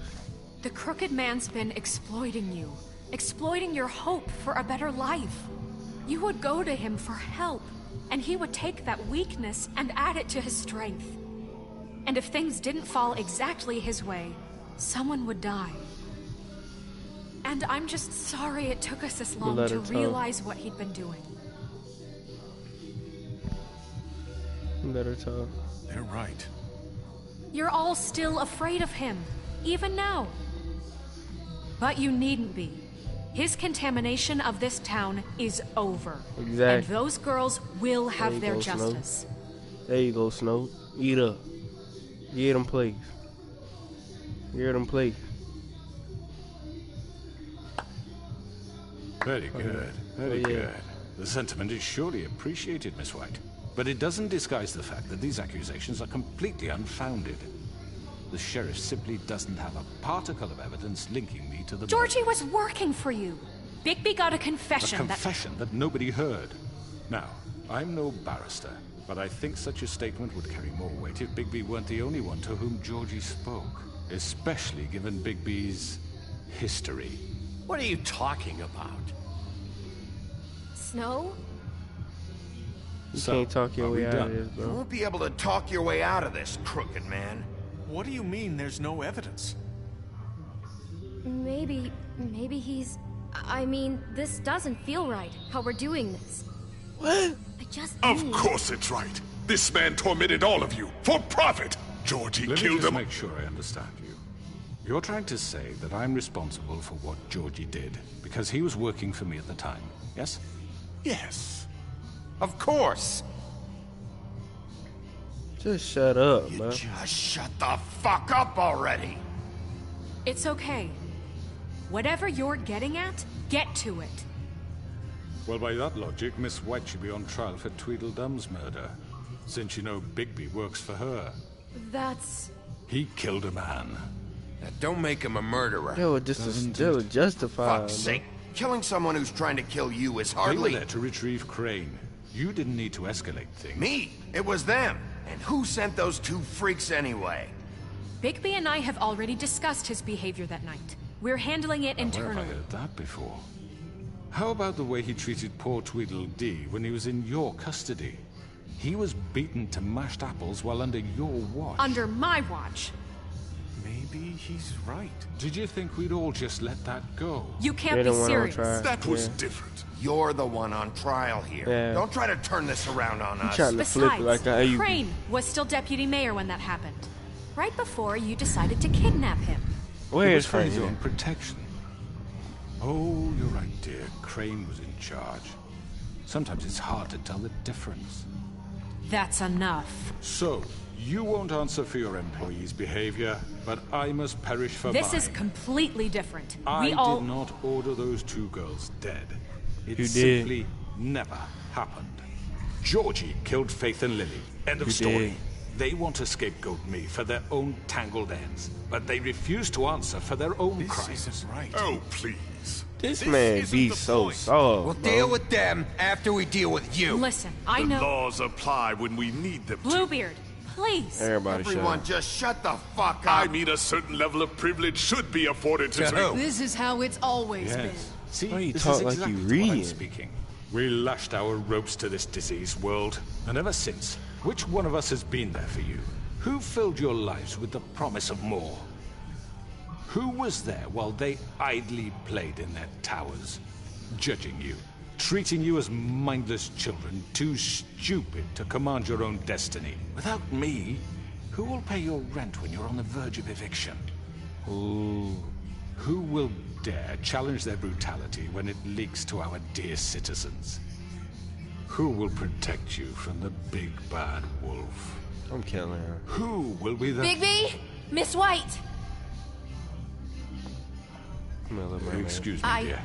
The Crooked Man's been exploiting you. Exploiting your hope for a better life. You would go to him for help, and he would take that weakness and add it to his strength. And if things didn't fall exactly his way, someone would die. And I'm just sorry it took us this long let to her talk. realize what he'd been doing. Let her talk. They're right. You're all still afraid of him, even now. But you needn't be. His contamination of this town is over. Exactly. And those girls will There have you their go, Snow. justice. There you go, Snow. Eat up. Get them, please. Get them, please. Very good, very yeah. good. The sentiment is surely appreciated, Miss White. But it doesn't disguise the fact that these accusations are completely unfounded. The sheriff simply doesn't have a particle of evidence linking me to the Georgie was working for you. Bigby got a A confession confession that nobody heard. Now, I'm no barrister, but I think such a statement would carry more weight if Bigby weren't the only one to whom Georgie spoke, especially given Bigby's history. What are you talking about? Snow? You So, can't talk your are way we out of done? this, You bro. won't be able to talk your way out of this, Crooked Man. What do you mean there's no evidence? Maybe he's... I mean, this doesn't feel right, how we're doing this. What? I just Of need... course it's right. This man tormented all of you for profit. Georgie Let me killed just him. make sure I understand you. You're trying to say that I'm responsible for what Georgie did because he was working for me at the time, yes? Yes. Of course. Just shut up, bro. Just shut the fuck up already. It's okay. Whatever you're getting at, get to it. Well, by that logic, Miss White should be on trial for Tweedledum's murder, since you know Bigby works for her. That's... He killed a man. That don't make him a murderer. They were just they were justified. Fuck's sake. Killing someone who's trying to kill you is They were hardly... there to retrieve Crane. You didn't need to escalate things. Me. It was them. And who sent those two freaks anyway? Bigby and I have already discussed his behavior that night. We're handling it Where have I internally. heard that before? How about the way he treated poor Tweedledee when he was in your custody? He was beaten to mashed apples while under your watch. Under my watch. Maybe he's right. Did you think we'd all just let that go? You can't be serious. That was different. You're the one on trial here. Yeah. Don't try to turn this around on us. trying to flip it Besides, like how you... Crane was still deputy mayor when that happened. Right before you decided to kidnap him. Where It is was for his Crane? own protection. Oh, you're right, dear. Crane was in charge. Sometimes it's hard to tell the difference. That's enough. So, You won't answer for your employees' behavior, but I must perish for mine. This is completely different. I did not order those 2 girls dead. It simply never happened. Georgie killed Faith and Lily. End of story. They want to scapegoat me for their own tangled ends, but they refuse to answer for their own crimes. This isn't right. Oh, please. This man be so soft. We'll deal with them after we deal with you. Listen, I know. The laws apply when we need them to. Bluebeard, please. Everyone just shut the fuck up. I mean, a certain level of privilege should be afforded to me. This is how it's always been. See, why you this talk is like exactly you what reading? I'm speaking. We lashed our ropes to this diseased world, and ever since, which one of us has been there for you? Who filled your lives with the promise of more? Who was there while they idly played in their towers, judging you, treating you as mindless children, too stupid to command your own destiny? Without me, who will pay your rent when you're on the verge of eviction? Ooh. Who will dare challenge their brutality when it leaks to our dear citizens? Who will protect you from the big bad wolf? I'm killing her. Who will be the... Bigby! Miss White! Excuse me, dear.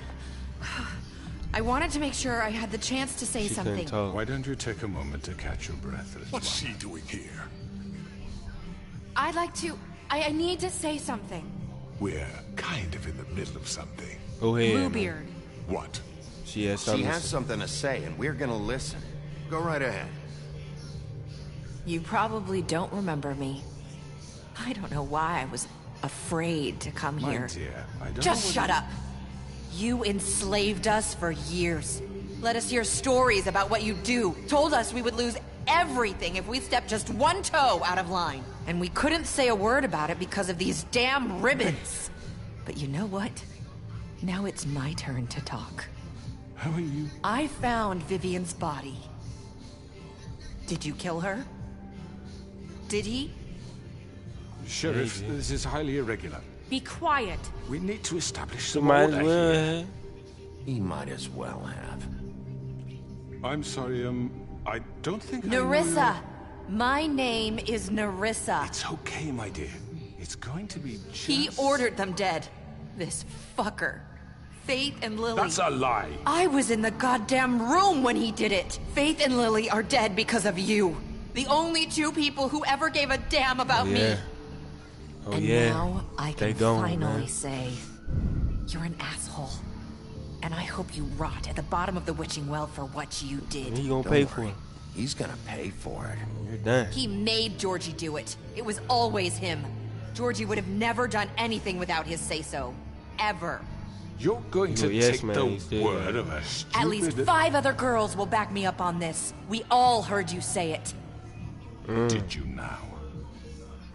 I wanted to make sure I had the chance to say something. Why don't you take a moment to catch your breath, Elizabeth? What's she doing here? I'd like to... I need to say something. We're kind of in the middle of something. Go ahead. Bluebeard. What? She has something to say, and we're gonna listen. Go right ahead. You probably don't remember me. I don't know why I was afraid to come My here. dear, I don't Just know shut up. You enslaved us for years. Let us hear stories about what you do. Told us we would lose everything if we stepped just one toe out of line. And we couldn't say a word about it because of these damn ribbons. But you know what? Now it's my turn to talk. How are you? I found Vivian's body. Did you kill her? Did he? Sheriff, this is highly irregular. Be quiet. We need to establish some Might order as well. here. He might as well have. I'm sorry, I don't think I know Nerissa. My name is Nerissa. It's okay, my dear. It's going to be just... He ordered them dead. This fucker. Faith and Lily. That's a lie. I was in the goddamn room when he did it. Faith and Lily are dead because of you. The only 2 people who ever gave a damn about me. Oh, and yeah. now I can Going, finally man. say, you're an asshole. And I hope you rot at the bottom of the witching well for what you did. He gonna pay for it. He's gonna pay for it. You're done. He made Georgie do it. It was always him. Georgie would have never done anything without his say-so. Ever. You're going to take the word of a stupid... At least 5 other girls will back me up on this. We all heard you say it. Did you now?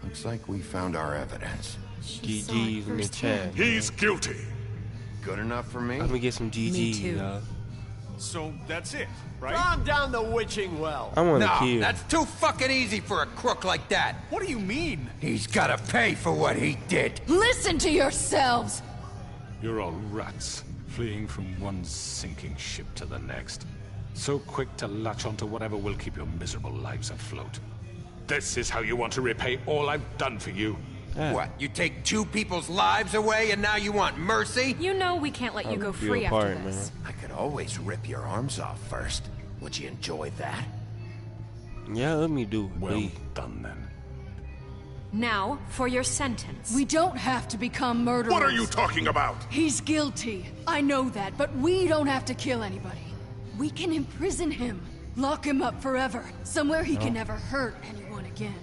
Looks like we found our evidence. GG's in the chat. He's guilty. Good enough for me? Let me get some GG's, y'all. So that's it, right? Calm down the witching well. I want to No, kill. that's too fucking easy for a crook like that. What do you mean? He's gotta pay for what he did. Listen to yourselves! You're all rats, fleeing from one sinking ship to the next. So quick to latch onto whatever will keep your miserable lives afloat. This is how you want to repay all I've done for you. What, you take 2 people's lives away and now you want mercy? You know we can't let you go free after this. I could always rip your arms off first. Would you enjoy that? Yeah, let me do it. Well please. done, then. Now, for your sentence. We don't have to become murderers. What are you talking about? He's guilty. I know that, but we don't have to kill anybody. We can imprison him. Lock him up forever. Somewhere he can never hurt anyone again.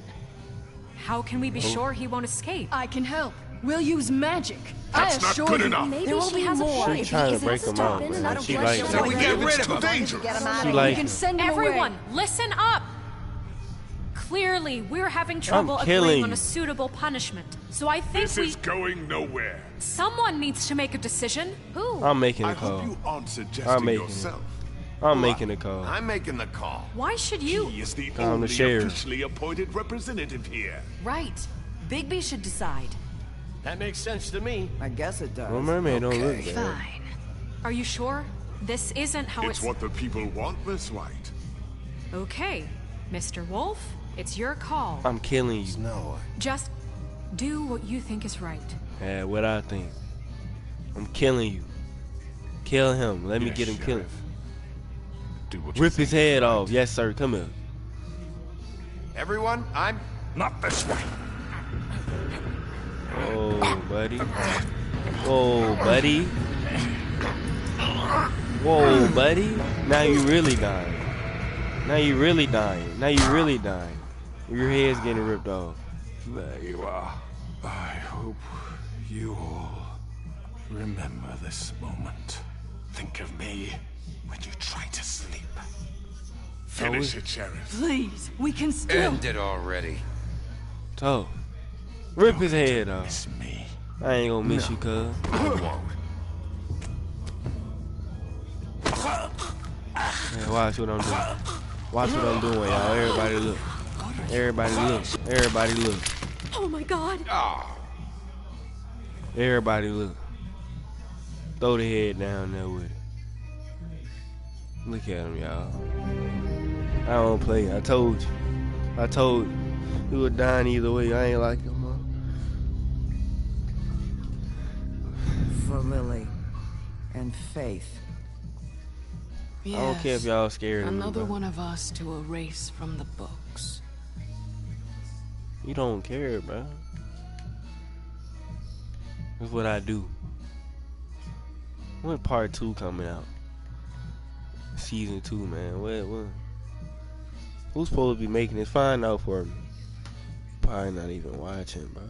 How can we be sure he won't escape? I can help. We'll use magic. That's I not assure good you. enough. Maybe There will she be has more. a point. She trying to He break isn't him out, stopping, and man. I don't She blame like you. him. So we get rid of It's too him. dangerous. She like We can him. send him Everyone, away. listen up! Clearly, we're having trouble killing agreeing on you. a suitable punishment. So I think This is going nowhere. someone needs to make a decision. Who? I'm making I a hope call. you aren't I'm suggesting making yourself. I'm making a call. I'm making the call. Why should you? He is the I'm the only sheriff. officially appointed representative here. Right. Bigby should decide. That makes sense to me. I guess it does. Well, mermaid don't look bad. Fine. Are you sure? This isn't how It's what the people want, Miss White. Okay, Mr. Wolf, It's your call. I'm killing you. No. Just do what you think is right. Yeah, what I think. I'm killing you. Kill him. Let me get him killed. Rip his head off. Yes, sir. Come here. Everyone, I'm not this way. Oh, buddy. Whoa, buddy. Whoa, buddy. Now you really dying. Now you really dying. Now you really dying. Your head's getting ripped off. There you are. I hope you all remember this moment. Think of me when you try to sleep. Finish it, Sheriff. Please, we can still end it already. So, rip his head off. Me. I ain't gonna miss you, cuz. Yeah, watch what I'm doing. Watch what I'm doing, y'all. Everybody look. Everybody look. Everybody look. Oh my God. Everybody look. Throw the head down there with it. Look at him, y'all. I don't play. I told you. I told you. He was dying either way. I ain't like him, For Lily and Faith. Yes, I don't care if y'all scared of me. Another one of us to erase from the books. You don't care, bro. That's what I do. When part 2 coming out? Season 2, man. What? Who's supposed to be making this? Find out for me. Probably not even watching, bro.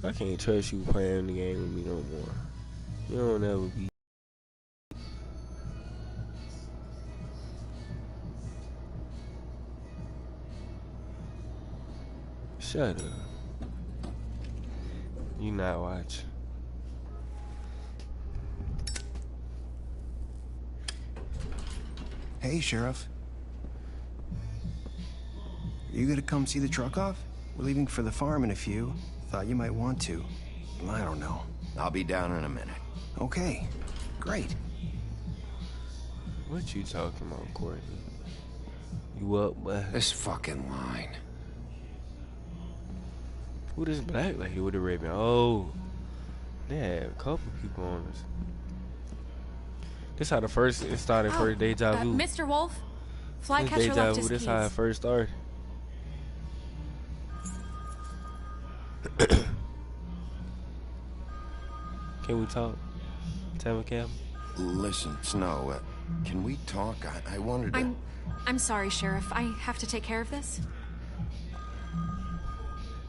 I can't trust you playing the game with me no more. You don't ever be. Shut up. You not watching. Hey, Sheriff. Are you gonna come see the truck off? We're leaving for the farm in a few. Thought you might want to. I don't know. I'll be down in a minute. Okay. Great. What you talking about, Courtney? You up, boy? This fucking line. Who this black lady with the ribbon? Oh, they had a couple people on this. This how it started first Deja Vu. Mr. Wolf, Flycatcher Deja left Vu. his This keys. how it first started. Can we talk? Tell me, Cap. Listen, Snow, can we talk? I wanted to... I'm sorry, Sheriff. I have to take care of this.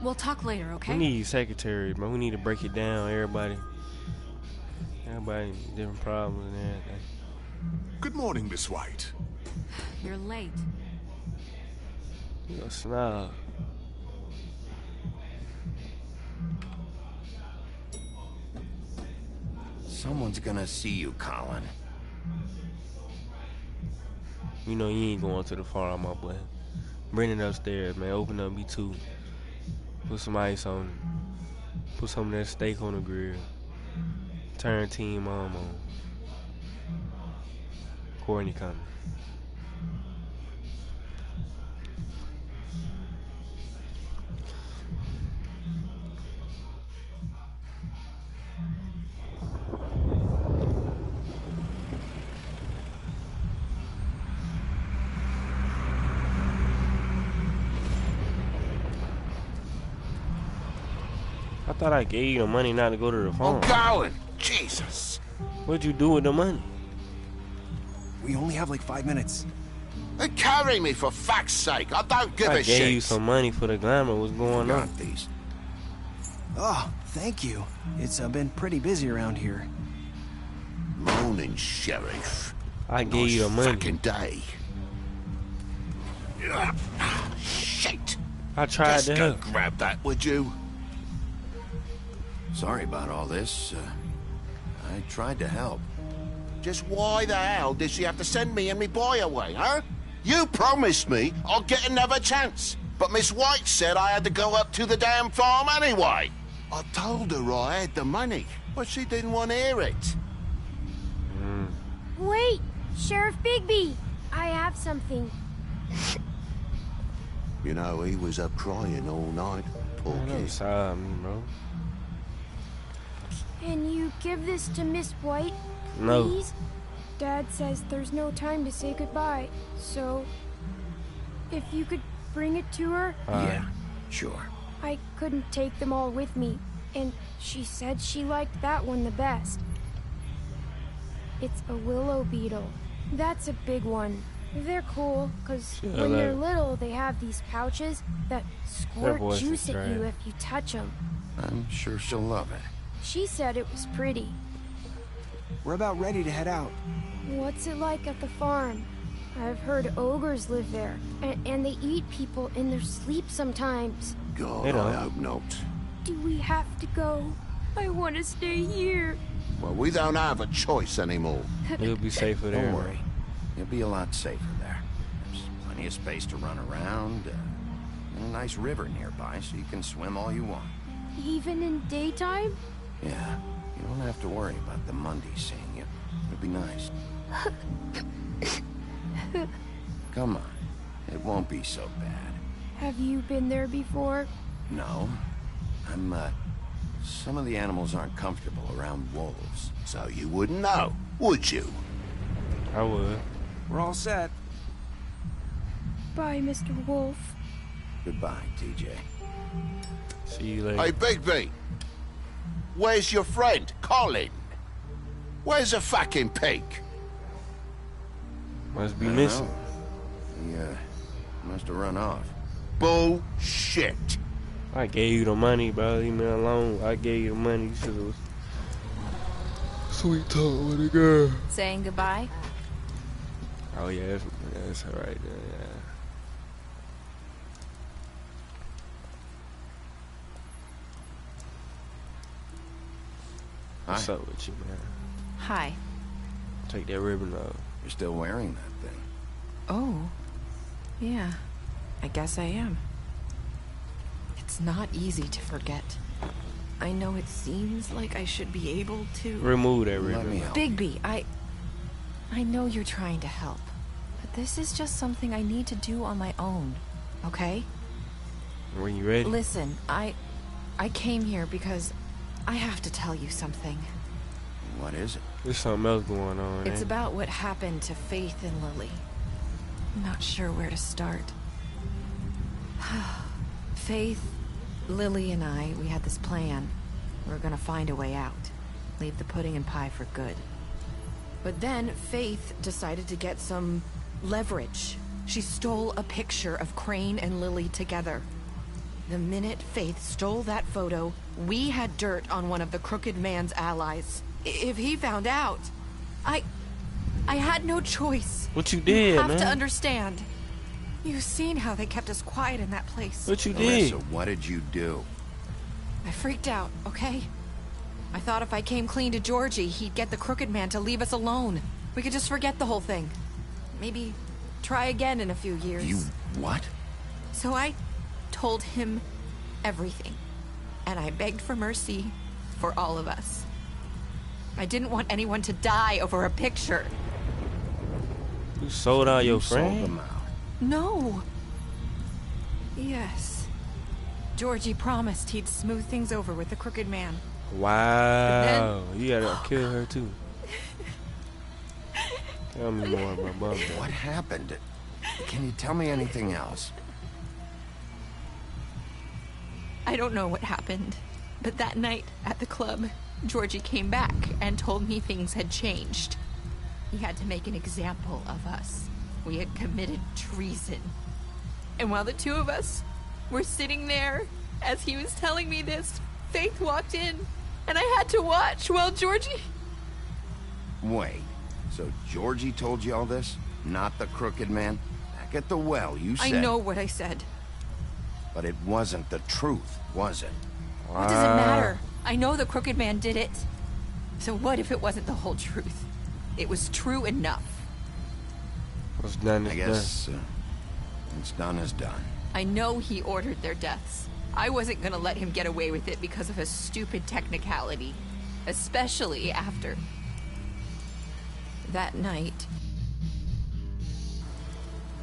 We'll talk later, okay? We need secretaries, man. We need to break it down. Everybody different problems and everything. Good morning, Miss White. You're late. You a snob. Someone's gonna see you, Colin. You know you ain't going to the farm, my boy. Bring it upstairs, man. Open up B2. Put some ice on it. Put some of that steak on the grill. Turn Team Mom on. Courtney coming. I thought I gave you the money not to go to the farm. Oh, Colin! Jesus! What'd you do with the money? We only have like 5 minutes. Hey, carry me, for fuck's sake! I don't give a shit! I gave you some money for the glamour. What's going on? These. Oh, thank you. It's been pretty busy around here. Morning, Sheriff. I gave you the money. Fucking day. Shit! I tried to help. Grab that, would you? Sorry about all this. I tried to help. Just why the hell did she have to send me and me boy away, huh? You promised me I'll get another chance. But Miss White said I had to go up to the damn farm anyway. I told her I had the money, but she didn't want to hear it. Wait, Sheriff Bigby, I have something. You know, he was up crying all night. Poor kid. Bro. Can you give this to Miss White, please? No. Dad says there's no time to say goodbye, so if you could bring it to her. Yeah, sure. I couldn't take them all with me, and she said she liked that one the best. It's a willow beetle. That's a big one. They're cool, because when they're little, they have these pouches that squirt juice at you if you touch them. I'm sure she'll love it. She said it was pretty. We're about ready to head out. What's it like at the farm? I've heard ogres live there, and they eat people in their sleep sometimes. God, I hope not. Do we have to go? I want to stay here. Well, we don't have a choice anymore. You'll be safer there. Don't worry. You'll be a lot safer there. There's plenty of space to run around, and a nice river nearby, so you can swim all you want. Even in daytime? Yeah, you don't have to worry about the Mundies seeing you. It'll be nice. Come on. It won't be so bad. Have you been there before? No. Some of the animals aren't comfortable around wolves. So you wouldn't know, would you? I would. We're all set. Bye, Mr. Wolf. Goodbye, TJ. See you later. Hey, Bigby. Where's your friend, Colin? Where's the fucking pig? Must be missing. He, must have run off. Bullshit. I gave you the money, bro. Leave me alone. I gave you the money. You should have sweet talk with a girl. Saying goodbye? Oh, yeah. That's all right. Yeah. What's up with you, man? Hi. Take that ribbon off. You're still wearing that thing. Oh. Yeah. I guess I am. It's not easy to forget. I know it seems like I should be able to... Remove that ribbon. Let me help. Bigby, I know you're trying to help. But this is just something I need to do on my own. Okay? When you ready? Listen, I came here because I have to tell you something. What is it? There's something else going on. It's about what happened to Faith and Lily. I'm not sure where to start. Faith, Lily, and I, we had this plan. We were gonna find a way out. Leave the pudding and pie for good. But then Faith decided to get some leverage. She stole a picture of Crane and Lily together. The minute Faith stole that photo, we had dirt on one of the Crooked Man's allies. If he found out, I had no choice. What you did, man? You have man? to understand. You've seen how they kept us quiet in that place. What you did? So what did you do? I freaked out, okay? I thought if I came clean to Georgie, he'd get the Crooked Man to leave us alone. We could just forget the whole thing. Maybe try again in a few years. You what? So I told him everything. And I begged for mercy for all of us. I didn't want anyone to die over a picture. You sold out your Sold friend? them out. No. Yes. Georgie promised he'd smooth things over with the Crooked Man. Wow. You gotta kill her too. Tell me more about Bubba. What happened? Can you tell me anything else? I don't know what happened, but that night at the club, Georgie came back and told me things had changed. He had to make an example of us. We had committed treason. And while the two of us were sitting there, as he was telling me this, Faith walked in, and I had to watch while Georgie... Wait, so Georgie told you all this? Not the Crooked Man? Back at the well, you said... I know what I said. But it wasn't the truth, was it? What does it matter? I know the Crooked Man did it. So what if it wasn't the whole truth? It was true enough. What's done is I guess what's done is done. I know he ordered their deaths. I wasn't gonna let him get away with it because of a stupid technicality. Especially after... that night.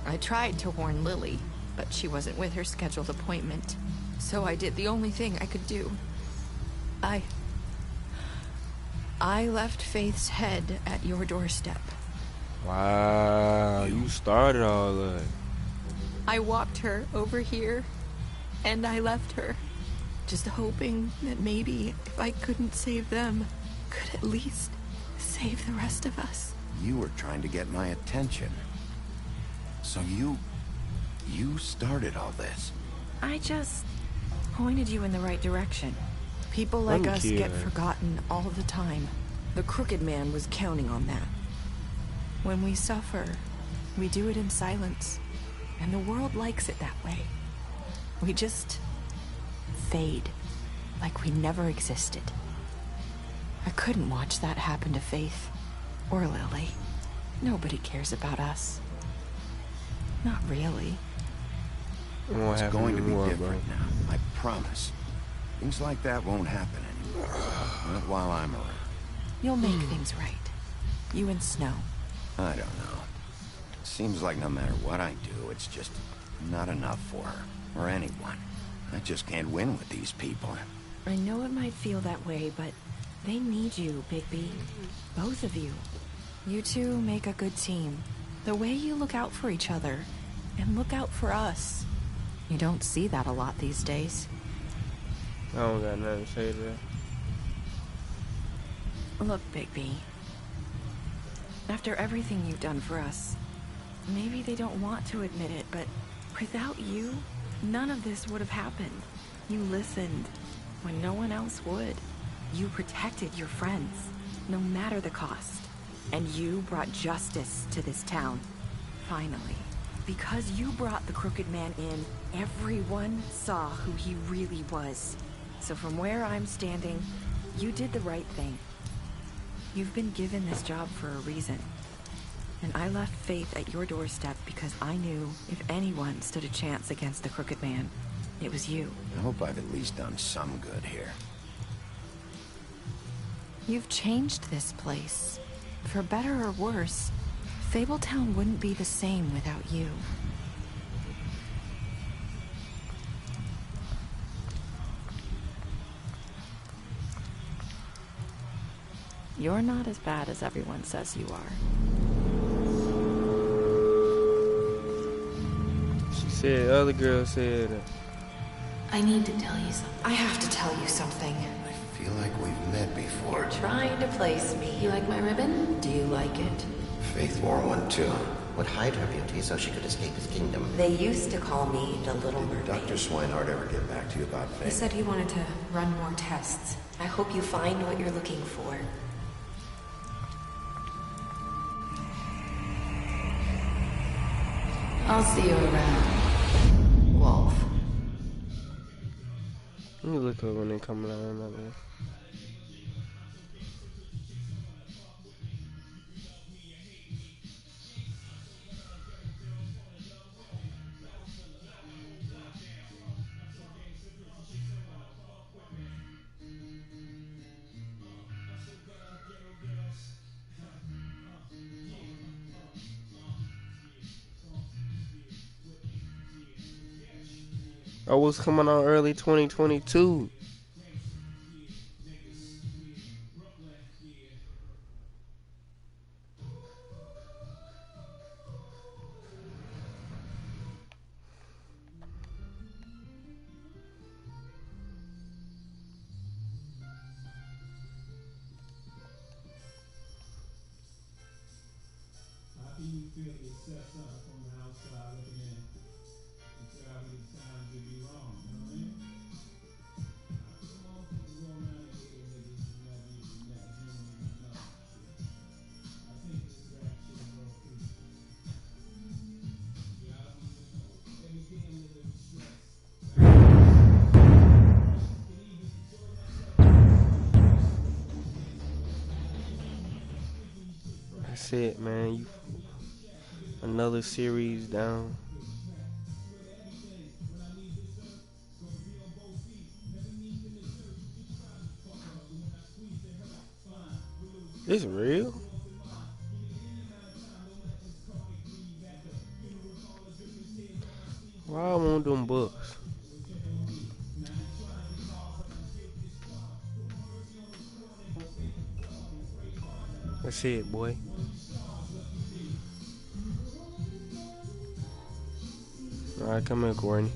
I tried to warn Lily, but she wasn't with her scheduled appointment. So I did the only thing I could do. I left Faith's head at your doorstep. Wow, you started all that. I walked her over here, and I left her, just hoping that maybe if I couldn't save them, could at least save the rest of us. You were trying to get my attention. So you started all this. I just pointed you in the right direction. People like us get forgotten all the time. The Crooked Man was counting on that. When we suffer, we do it in silence, and the world likes it that way. We just fade, like we never existed. I couldn't watch that happen to Faith, or Lily. Nobody cares about us. Not really. It's going to be different now, I promise. Things like that won't happen anymore. Not while I'm around. You'll make things right. You and Snow. I don't know. It seems like no matter what I do, it's just not enough for her, or anyone. I just can't win with these people. I know it might feel that way, but they need you, Bigby. Both of you. You two make a good team. The way you look out for each other, and look out for us. You don't see that a lot these days. I don't got nothing to say to that. Look, Bigby. After everything you've done for us, maybe they don't want to admit it, but without you, none of this would have happened. You listened when no one else would. You protected your friends, no matter the cost. And you brought justice to this town. Finally. Because you brought the Crooked Man in, everyone saw who he really was. So from where I'm standing, you did the right thing. You've been given this job for a reason. And I left Faith at your doorstep because I knew if anyone stood a chance against the Crooked Man, it was you. I hope I've at least done some good here. You've changed this place. For better or worse, Fabletown wouldn't be the same without you. You're not as bad as everyone says you are. She said, the other girl said... I need to tell you something. I have to tell you something. I feel like we've met before. You're trying to place me. You like my ribbon? Do you like it? Faith wore one too. Would hide her beauty so she could escape his kingdom. They used to call me the Little Mermaid. Did Dr. Swinehart ever get back to you about Faith? He said he wanted to run more tests. I hope you find what you're looking for. I'll see you around, Wolf. Let me look up when they come around that way. I was coming out early 2022. That's it, man. You another series down. This real? Wow. on them books. That's it, boy. Alright, come here, Courtney.